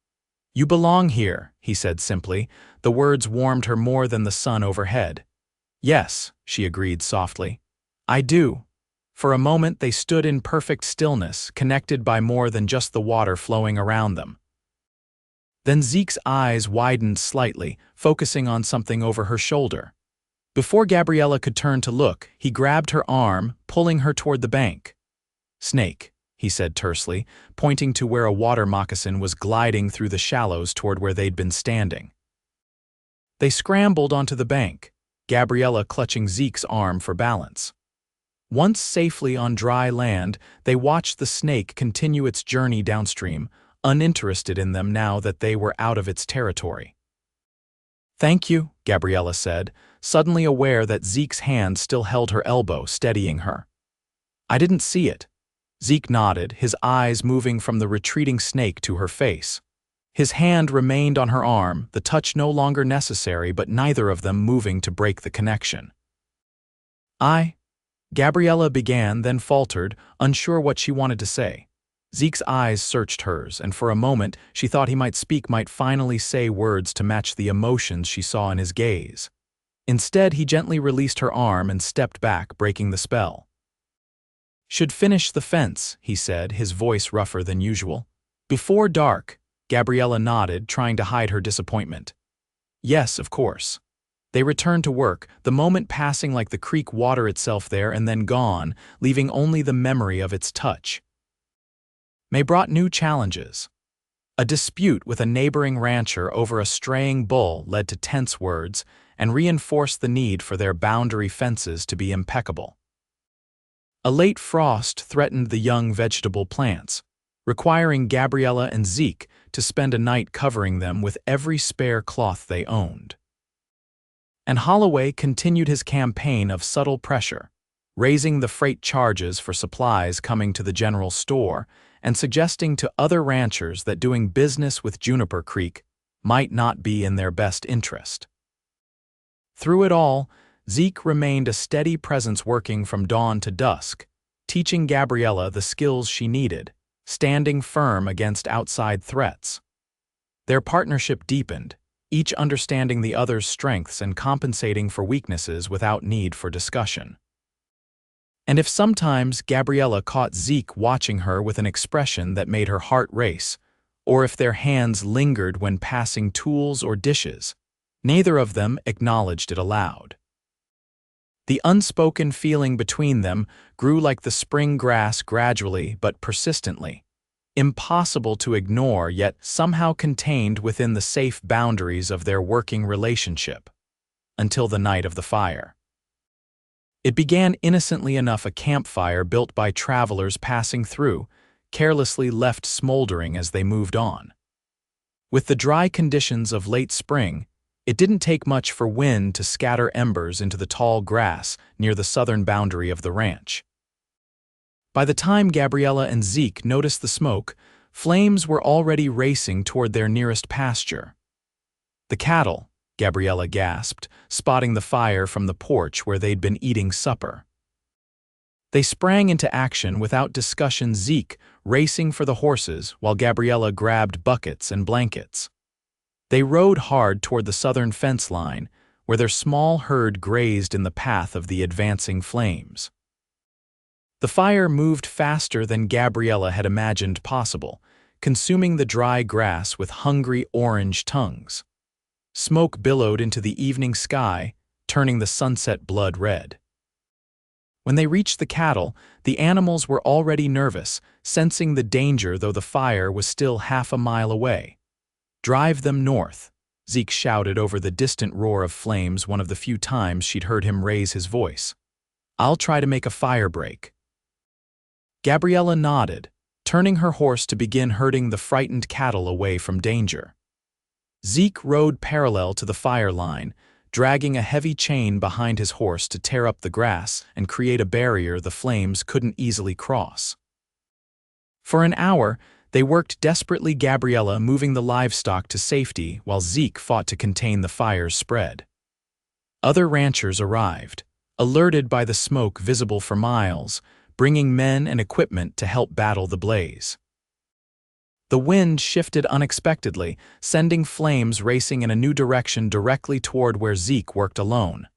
"You belong here," he said simply. The words warmed her more than the sun overhead. "Yes," she agreed softly. "I do." For a moment they stood in perfect stillness, connected by more than just the water flowing around them. Then Zeke's eyes widened slightly, focusing on something over her shoulder. Before Gabriella could turn to look, he grabbed her arm, pulling her toward the bank. "Snake," he said tersely, pointing to where a water moccasin was gliding through the shallows toward where they'd been standing. They scrambled onto the bank, Gabriella clutching Zeke's arm for balance. Once safely on dry land, they watched the snake continue its journey downstream, uninterested in them now that they were out of its territory. "Thank you," Gabriella said, suddenly aware that Zeke's hand still held her elbow, steadying her. "I didn't see it." Zeke nodded, his eyes moving from the retreating snake to her face. His hand remained on her arm, the touch no longer necessary, but neither of them moving to break the connection. Gabriella began, then faltered, unsure what she wanted to say. Zeke's eyes searched hers, and for a moment she thought he might finally say words to match the emotions she saw in his gaze. Instead, he gently released her arm and stepped back, breaking the spell. "Should finish the fence," he said, his voice rougher than usual. "Before dark." Gabriella nodded, trying to hide her disappointment. "Yes, of course." They returned to work, the moment passing like the creek water itself there and then gone, leaving only the memory of its touch. May brought new challenges. A dispute with a neighboring rancher over a straying bull led to tense words and reinforced the need for their boundary fences to be impeccable. A late frost threatened the young vegetable plants, requiring Gabriella and Zeke to spend a night covering them with every spare cloth they owned. And Holloway continued his campaign of subtle pressure, raising the freight charges for supplies coming to the general store and suggesting to other ranchers that doing business with Juniper Creek might not be in their best interest. Through it all, Zeke remained a steady presence, working from dawn to dusk, teaching Gabriella the skills she needed, standing firm against outside threats. Their partnership deepened, each understanding the other's strengths and compensating for weaknesses without need for discussion. And if sometimes Gabriella caught Zeke watching her with an expression that made her heart race, or if their hands lingered when passing tools or dishes, neither of them acknowledged it aloud. The unspoken feeling between them grew like the spring grass, gradually but persistently, impossible to ignore yet somehow contained within the safe boundaries of their working relationship, until the night of the fire. It began innocently enough, a campfire built by travelers passing through, carelessly left smoldering as they moved on. With the dry conditions of late spring, it didn't take much for wind to scatter embers into the tall grass near the southern boundary of the ranch. By the time Gabriella and Zeke noticed the smoke, flames were already racing toward their nearest pasture. "The cattle," Gabriella gasped, spotting the fire from the porch where they'd been eating supper. They sprang into action without discussion, Zeke racing for the horses while Gabriella grabbed buckets and blankets. They rode hard toward the southern fence line, where their small herd grazed in the path of the advancing flames. The fire moved faster than Gabriella had imagined possible, consuming the dry grass with hungry orange tongues. Smoke billowed into the evening sky, turning the sunset blood red. When they reached the cattle, the animals were already nervous, sensing the danger though the fire was still half a mile away. "Drive them north," Zeke shouted over the distant roar of flames, one of the few times she'd heard him raise his voice. "I'll try to make a fire break." Gabriella nodded, turning her horse to begin herding the frightened cattle away from danger. Zeke rode parallel to the fire line, dragging a heavy chain behind his horse to tear up the grass and create a barrier the flames couldn't easily cross. For an hour, they worked desperately, Gabriella moving the livestock to safety while Zeke fought to contain the fire's spread. Other ranchers arrived, alerted by the smoke visible for miles, bringing men and equipment to help battle the blaze. The wind shifted unexpectedly, sending flames racing in a new direction directly toward where Zeke worked alone.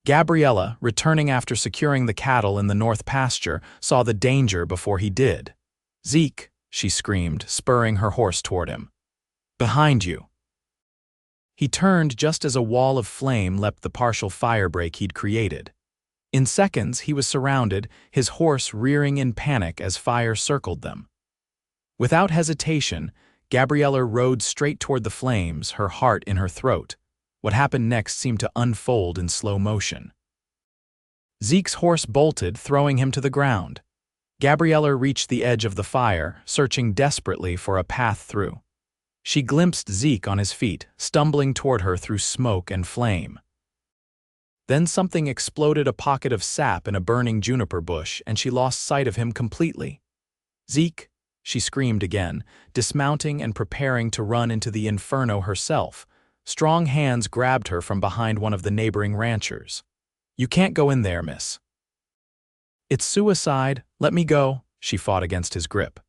Gabriella, returning after securing the cattle in the north pasture, saw the danger before he did. "Zeke," she screamed, spurring her horse toward him. "Behind you." He turned just as a wall of flame leapt the partial firebreak he'd created. In seconds, he was surrounded, his horse rearing in panic as fire circled them. Without hesitation, Gabriella rode straight toward the flames, her heart in her throat. What happened next seemed to unfold in slow motion. Zeke's horse bolted, throwing him to the ground. Gabriella reached the edge of the fire, searching desperately for a path through. She glimpsed Zeke on his feet, stumbling toward her through smoke and flame. Then something exploded, a pocket of sap in a burning juniper bush, and she lost sight of him completely. "Zeke," she screamed again, dismounting and preparing to run into the inferno herself. Strong hands grabbed her from behind one of the neighboring ranchers. "You can't go in there, miss." "It's suicide, let me go," she fought against his grip.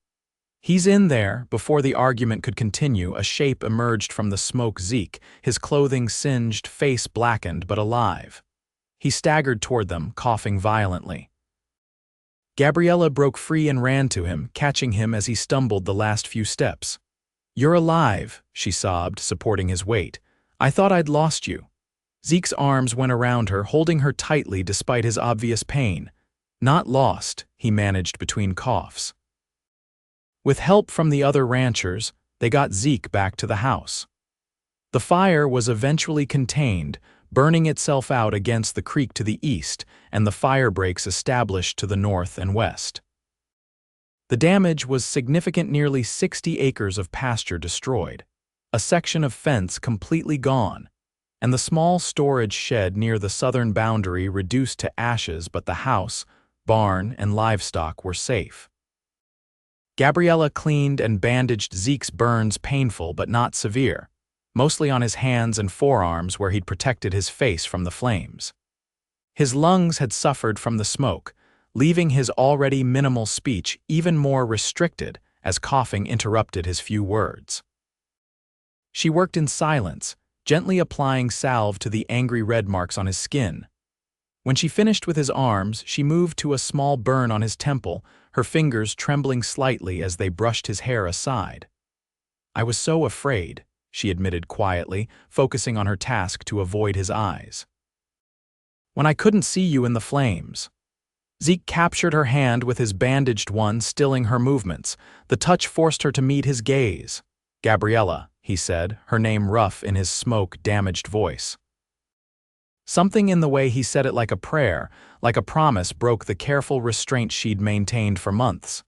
"He's in there." Before the argument could continue, a shape emerged from the smoke. Zeke, his clothing singed, face blackened but alive. He staggered toward them, coughing violently. Gabriella broke free and ran to him, catching him as he stumbled the last few steps. "You're alive," she sobbed, supporting his weight. "I thought I'd lost you." Zeke's arms went around her, holding her tightly despite his obvious pain. "Not lost," he managed between coughs. With help from the other ranchers, they got Zeke back to the house. The fire was eventually contained, burning itself out against the creek to the east and the fire breaks established to the north and west. The damage was significant, nearly 60 acres of pasture destroyed, a section of fence completely gone, and the small storage shed near the southern boundary reduced to ashes, but the house, barn, and livestock were safe. Gabriella cleaned and bandaged Zeke's burns, painful but not severe, mostly on his hands and forearms where he'd protected his face from the flames. His lungs had suffered from the smoke, leaving his already minimal speech even more restricted as coughing interrupted his few words. She worked in silence, gently applying salve to the angry red marks on his skin. When she finished with his arms, she moved to a small burn on his temple, her fingers trembling slightly as they brushed his hair aside. "I was so afraid," she admitted quietly, focusing on her task to avoid his eyes. "When I couldn't see you in the flames." Zeke captured her hand with his bandaged one, stilling her movements. The touch forced her to meet his gaze. "Gabriella," he said, her name rough in his smoke-damaged voice. Something in the way he said it, like a prayer, like a promise, broke the careful restraint she'd maintained for months.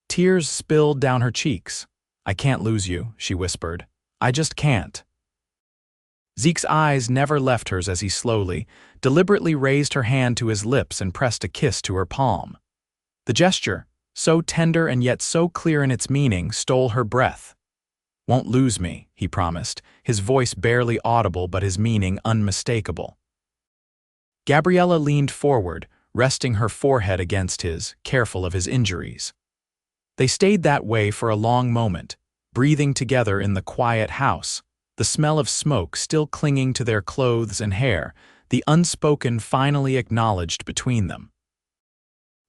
Tears spilled down her cheeks. "I can't lose you," she whispered. "I just can't." Zeke's eyes never left hers as he slowly, deliberately raised her hand to his lips and pressed a kiss to her palm. The gesture, so tender and yet so clear in its meaning, stole her breath. "Won't lose me," he promised, his voice barely audible but his meaning unmistakable. Gabriella leaned forward, resting her forehead against his, careful of his injuries. They stayed that way for a long moment, breathing together in the quiet house, the smell of smoke still clinging to their clothes and hair, the unspoken finally acknowledged between them.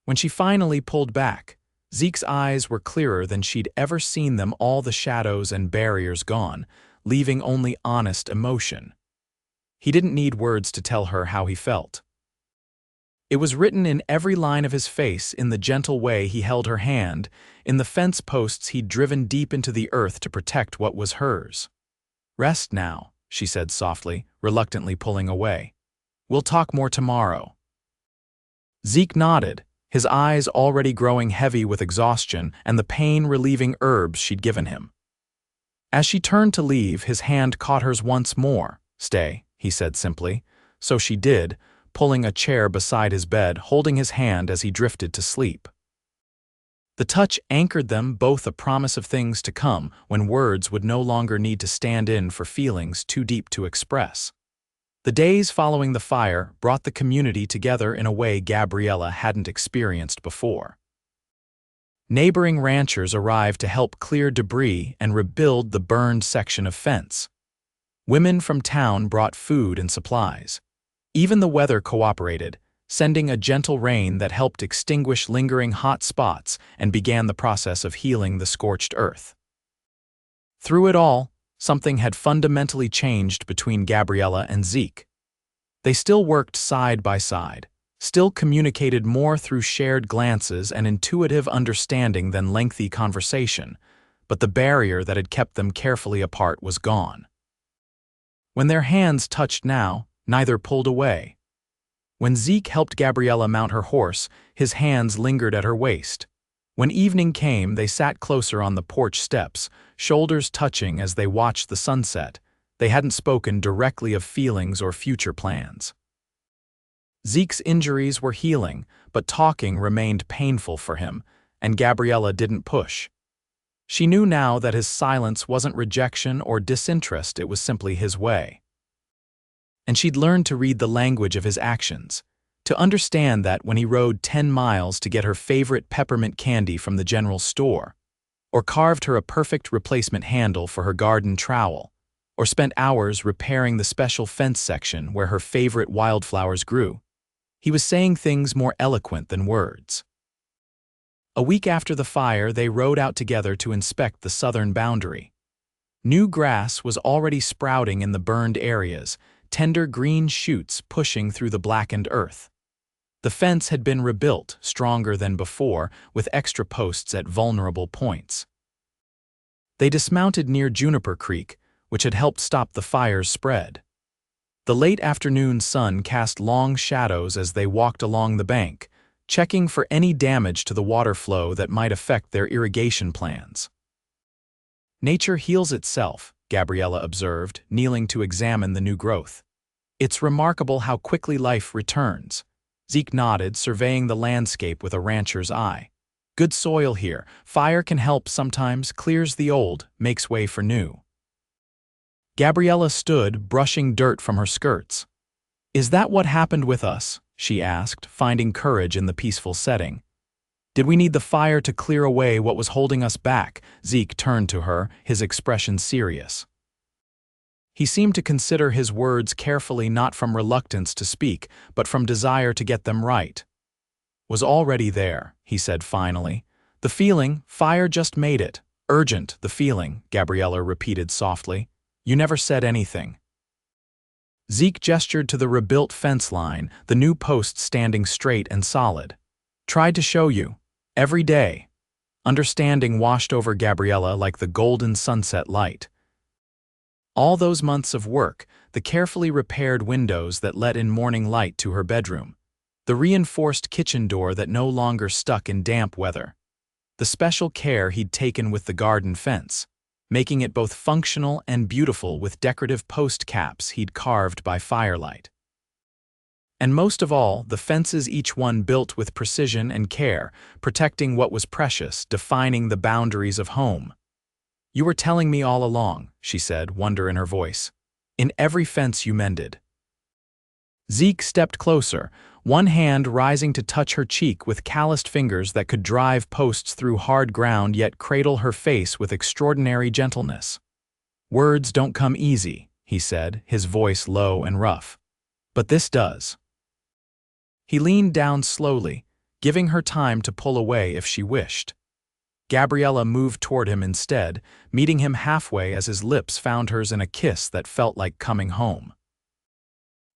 When she finally pulled back, Zeke's eyes were clearer than she'd ever seen them, all the shadows and barriers gone, leaving only honest emotion. He didn't need words to tell her how he felt. It was written in every line of his face, in the gentle way he held her hand, in the fence posts he'd driven deep into the earth to protect what was hers. "Rest now," she said softly, reluctantly pulling away. "We'll talk more tomorrow." Zeke nodded, his eyes already growing heavy with exhaustion and the pain-relieving herbs she'd given him. As she turned to leave, his hand caught hers once more. "Stay," he said simply. So she did, pulling a chair beside his bed, holding his hand as he drifted to sleep. The touch anchored them both, a promise of things to come, when words would no longer need to stand in for feelings too deep to express. The days following the fire brought the community together in a way Gabriella hadn't experienced before. Neighboring ranchers arrived to help clear debris and rebuild the burned section of fence. Women from town brought food and supplies. Even the weather cooperated, sending a gentle rain that helped extinguish lingering hot spots and began the process of healing the scorched earth. Through it all, something had fundamentally changed between Gabriella and Zeke. They still worked side by side, still communicated more through shared glances and intuitive understanding than lengthy conversation, but the barrier that had kept them carefully apart was gone. When their hands touched now, neither pulled away. When Zeke helped Gabriella mount her horse, his hands lingered at her waist. When evening came, they sat closer on the porch steps, shoulders touching as they watched the sunset. They hadn't spoken directly of feelings or future plans. Zeke's injuries were healing, but talking remained painful for him, and Gabriella didn't push. She knew now that his silence wasn't rejection or disinterest, it was simply his way. And she'd learned to read the language of his actions, to understand that when he rode 10 miles to get her favorite peppermint candy from the general store, or carved her a perfect replacement handle for her garden trowel, or spent hours repairing the special fence section where her favorite wildflowers grew, he was saying things more eloquent than words. A week after the fire, they rode out together to inspect the southern boundary. New grass was already sprouting in the burned areas, tender green shoots pushing through the blackened earth. The fence had been rebuilt, stronger than before, with extra posts at vulnerable points. They dismounted near Juniper Creek, which had helped stop the fire's spread. The late afternoon sun cast long shadows as they walked along the bank, checking for any damage to the water flow that might affect their irrigation plans. "Nature heals itself," Gabriella observed, kneeling to examine the new growth. "It's remarkable how quickly life returns." Zeke nodded, surveying the landscape with a rancher's eye. "Good soil here. Fire can help sometimes, clears the old, makes way for new." Gabriella stood, brushing dirt from her skirts. "Is that what happened with us?" she asked, finding courage in the peaceful setting. "Did we need the fire to clear away what was holding us back?" Zeke turned to her, his expression serious. He seemed to consider his words carefully, not from reluctance to speak, but from desire to get them right. "Was already there," he said finally. "The feeling, fire just made it. Urgent, the feeling," Gabriella repeated softly. "You never said anything." Zeke gestured to the rebuilt fence line, the new posts standing straight and solid. "Tried to show you. Every day." Understanding washed over Gabriella like the golden sunset light. All those months of work, the carefully repaired windows that let in morning light to her bedroom, the reinforced kitchen door that no longer stuck in damp weather, the special care he'd taken with the garden fence, making it both functional and beautiful with decorative post caps he'd carved by firelight. And most of all, the fences, each one built with precision and care, protecting what was precious, defining the boundaries of home. "You were telling me all along," she said, wonder in her voice. "In every fence you mended." Zeke stepped closer, one hand rising to touch her cheek with calloused fingers that could drive posts through hard ground yet cradle her face with extraordinary gentleness. "Words don't come easy," he said, his voice low and rough. "But this does." He leaned down slowly, giving her time to pull away if she wished. Gabriella moved toward him instead, meeting him halfway as his lips found hers in a kiss that felt like coming home.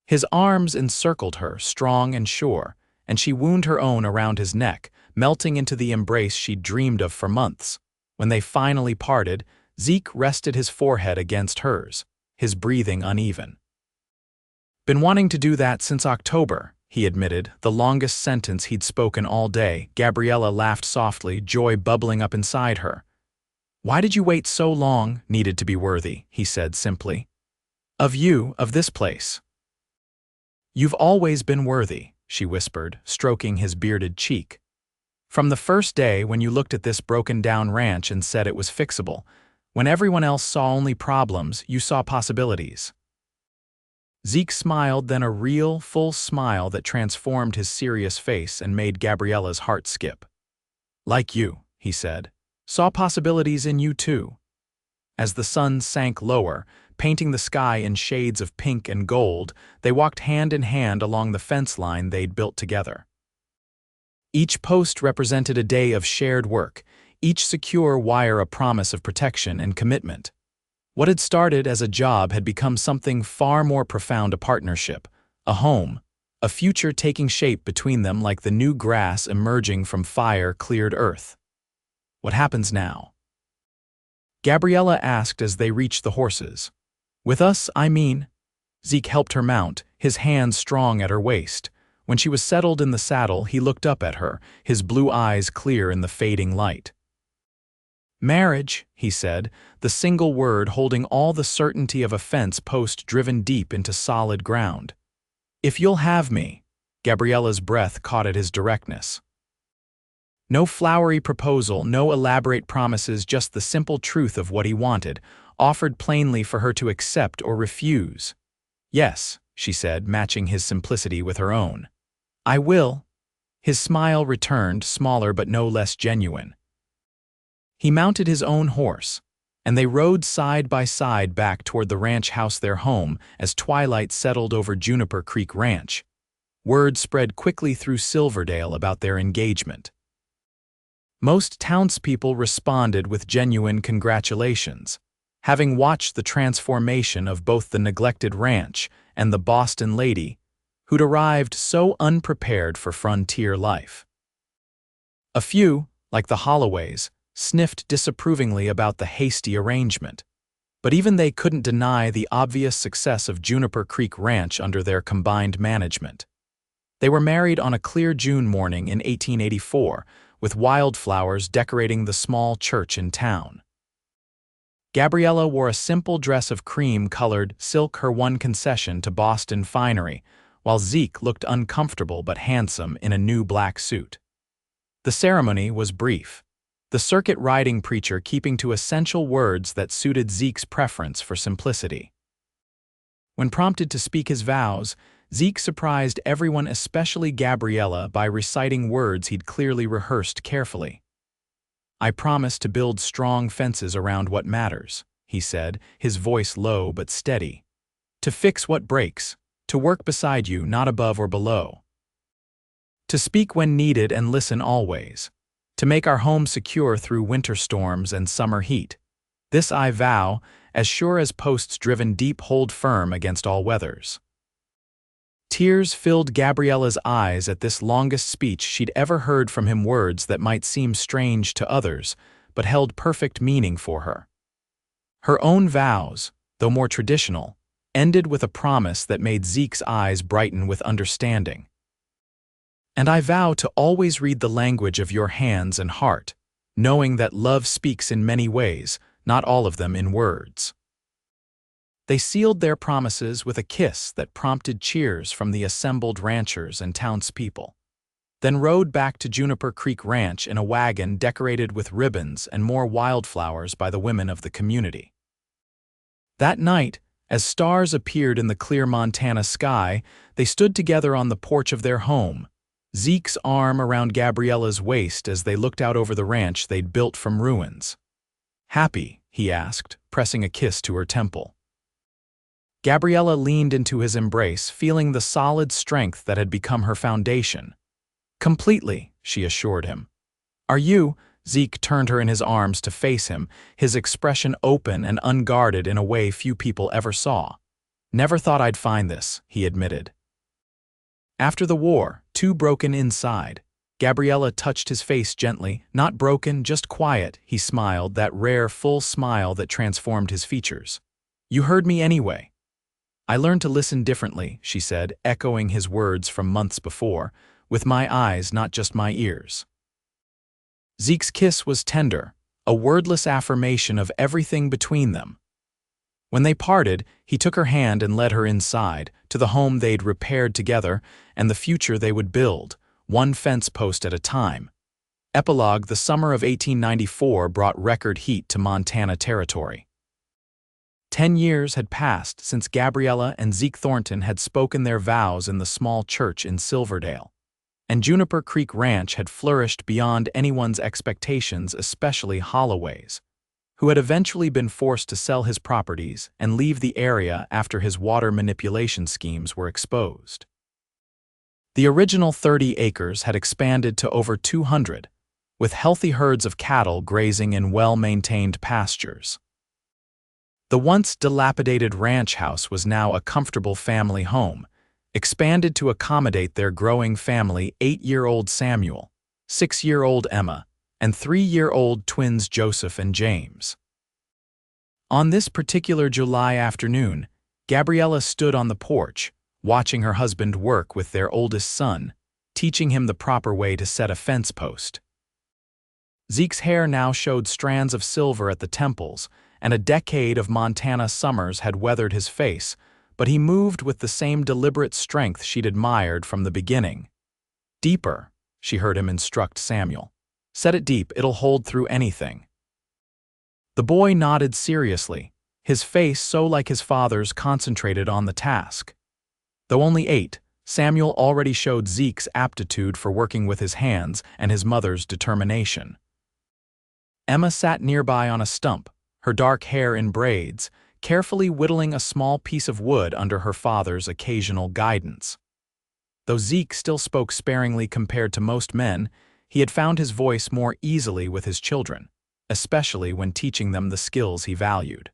His arms encircled her, strong and sure, and she wound her own around his neck, melting into the embrace she'd dreamed of for months. When they finally parted, Zeke rested his forehead against hers, his breathing uneven. "Been wanting to do that since October," he admitted, the longest sentence he'd spoken all day. Gabriella laughed softly, joy bubbling up inside her. "Why did you wait so long?" "Needed to be worthy," he said simply. "Of you, of this place." "You've always been worthy," she whispered, stroking his bearded cheek. "From the first day when you looked at this broken-down ranch and said it was fixable, when everyone else saw only problems, you saw possibilities." Zeke smiled, then a real, full smile that transformed his serious face and made Gabriella's heart skip. "Like you," he said, "saw possibilities in you too." As the sun sank lower, painting the sky in shades of pink and gold, they walked hand in hand along the fence line they'd built together. Each post represented a day of shared work, each secure wire a promise of protection and commitment. What had started as a job had become something far more profound: a partnership, a home, a future taking shape between them like the new grass emerging from fire-cleared earth. "What happens now?" Gabriella asked as they reached the horses. "With us, I mean." Zeke helped her mount, his hands strong at her waist. When she was settled in the saddle, he looked up at her, his blue eyes clear in the fading light. "Marriage," he said, the single word holding all the certainty of a fence post driven deep into solid ground. "If you'll have me." Gabriella's breath caught at his directness. No flowery proposal, no elaborate promises, just the simple truth of what he wanted, offered plainly for her to accept or refuse. "Yes," she said, matching his simplicity with her own. "I will." His smile returned, smaller but no less genuine. He mounted his own horse, and they rode side by side back toward the ranch house, their home, as twilight settled over Juniper Creek Ranch. Word spread quickly through Silverdale about their engagement. Most townspeople responded with genuine congratulations, having watched the transformation of both the neglected ranch and the Boston lady, who'd arrived so unprepared for frontier life. A few, like the Holloways, sniffed disapprovingly about the hasty arrangement, but even they couldn't deny the obvious success of Juniper Creek Ranch under their combined management. They were married on a clear June morning in 1884, with wildflowers decorating the small church in town. Gabriella wore a simple dress of cream-colored silk, her one concession to Boston finery, while Zeke looked uncomfortable but handsome in a new black suit. The ceremony was brief, the circuit riding preacher keeping to essential words that suited Zeke's preference for simplicity. When prompted to speak his vows, Zeke surprised everyone, especially Gabriella, by reciting words he'd clearly rehearsed carefully. "I promise to build strong fences around what matters," he said, his voice low but steady. "To fix what breaks, to work beside you, not above or below. To speak when needed and listen always. To make our home secure through winter storms and summer heat. This I vow, as sure as posts driven deep hold firm against all weathers." Tears filled Gabriella's eyes at this longest speech she'd ever heard from him, words that might seem strange to others, but held perfect meaning for her. Her own vows, though more traditional, ended with a promise that made Zeke's eyes brighten with understanding. "And I vow to always read the language of your hands and heart, knowing that love speaks in many ways, not all of them in words." They sealed their promises with a kiss that prompted cheers from the assembled ranchers and townspeople, then rode back to Juniper Creek Ranch in a wagon decorated with ribbons and more wildflowers by the women of the community. That night, as stars appeared in the clear Montana sky, they stood together on the porch of their home, Zeke's arm around Gabriella's waist as they looked out over the ranch they'd built from ruins. "Happy?" he asked, pressing a kiss to her temple. Gabriella leaned into his embrace, feeling the solid strength that had become her foundation. "Completely," she assured him. Are you? Zeke turned her in his arms to face him, his expression open and unguarded in a way few people ever saw. Never thought I'd find this, he admitted. After the war, too broken inside. Gabriella touched his face gently. Not broken, just quiet, he smiled, that rare, full smile that transformed his features. You heard me anyway. I learned to listen differently, she said, echoing his words from months before, with my eyes, not just my ears. Zeke's kiss was tender, a wordless affirmation of everything between them. When they parted, he took her hand and led her inside, to the home they'd repaired together and the future they would build, one fence post at a time. Epilogue: the summer of 1894 brought record heat to Montana territory. 10 years had passed since Gabriella and Zeke Thornton had spoken their vows in the small church in Silverdale. And Juniper Creek Ranch had flourished beyond anyone's expectations, especially Holloway's, who had eventually been forced to sell his properties and leave the area after his water manipulation schemes were exposed. The original 30 acres had expanded to over 200, with healthy herds of cattle grazing in well-maintained pastures. The once dilapidated ranch house was now a comfortable family home, expanded to accommodate their growing family: 8-year-old Samuel, 6-year-old Emma, and 3-year-old twins Joseph and James. On this particular July afternoon, Gabriella stood on the porch, watching her husband work with their oldest son, teaching him the proper way to set a fence post. Zeke's hair now showed strands of silver at the temples, and a decade of Montana summers had weathered his face, but he moved with the same deliberate strength she'd admired from the beginning. Deeper, she heard him instruct Samuel. Set it deep, it'll hold through anything. The boy nodded seriously, his face so like his father's, concentrated on the task. Though only 8, Samuel already showed Zeke's aptitude for working with his hands and his mother's determination. Emma sat nearby on a stump, her dark hair in braids, carefully whittling a small piece of wood under her father's occasional guidance. Though Zeke still spoke sparingly compared to most men, he had found his voice more easily with his children, especially when teaching them the skills he valued.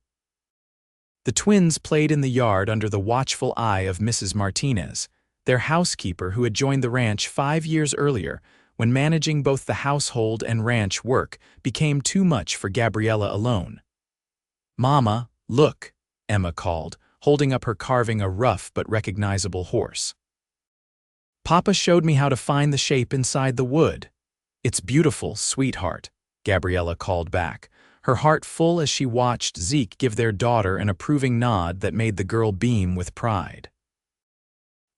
The twins played in the yard under the watchful eye of Mrs. Martinez, their housekeeper who had joined the ranch 5 years earlier, when managing both the household and ranch work became too much for Gabriella alone. "Mama, look," Emma called, holding up her carving a rough but recognizable horse. "Papa showed me how to find the shape inside the wood." "It's beautiful, sweetheart," Gabriella called back, her heart full as she watched Zeke give their daughter an approving nod that made the girl beam with pride.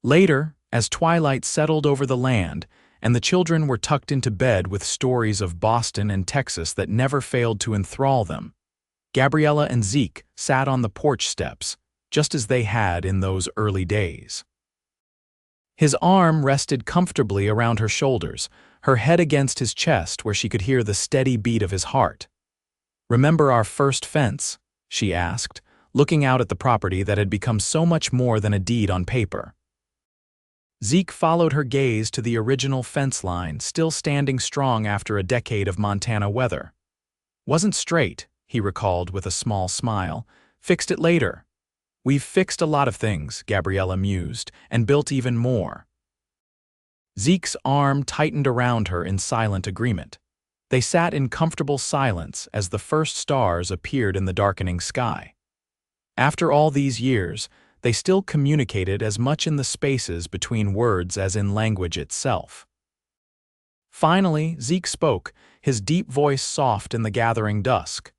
Later, as twilight settled over the land, and the children were tucked into bed with stories of Boston and Texas that never failed to enthrall them, Gabriella and Zeke sat on the porch steps, just as they had in those early days. His arm rested comfortably around her shoulders, her head against his chest where she could hear the steady beat of his heart. "Remember our first fence?" she asked, looking out at the property that had become so much more than a deed on paper. Zeke followed her gaze to the original fence line, still standing strong after a decade of Montana weather. "Wasn't straight," he recalled with a small smile. "Fixed it later." "We've fixed a lot of things," Gabriella mused, "and built even more." Zeke's arm tightened around her in silent agreement. They sat in comfortable silence as the first stars appeared in the darkening sky. After all these years, they still communicated as much in the spaces between words as in language itself. Finally, Zeke spoke, his deep voice soft in the gathering dusk.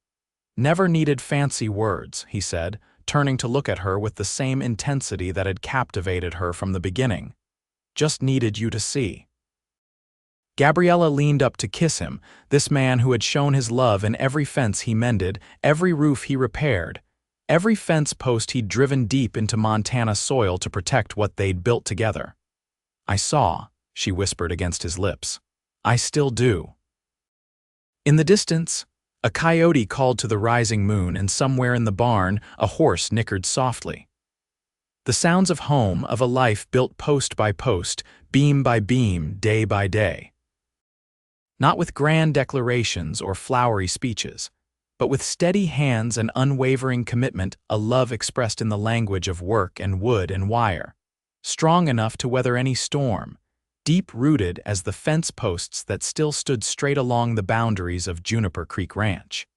"Never needed fancy words," he said, turning to look at her with the same intensity that had captivated her from the beginning. "Just needed you to see." Gabriella leaned up to kiss him, this man who had shown his love in every fence he mended, every roof he repaired, every fence post he'd driven deep into Montana soil to protect what they'd built together. "I saw," she whispered against his lips. "I still do." In the distance, a coyote called to the rising moon, and somewhere in the barn, a horse nickered softly. The sounds of home, of a life built post by post, beam by beam, day by day. Not with grand declarations or flowery speeches, but with steady hands and unwavering commitment, a love expressed in the language of work and wood and wire. Strong enough to weather any storm, deep-rooted as the fence posts that still stood straight along the boundaries of Juniper Creek Ranch.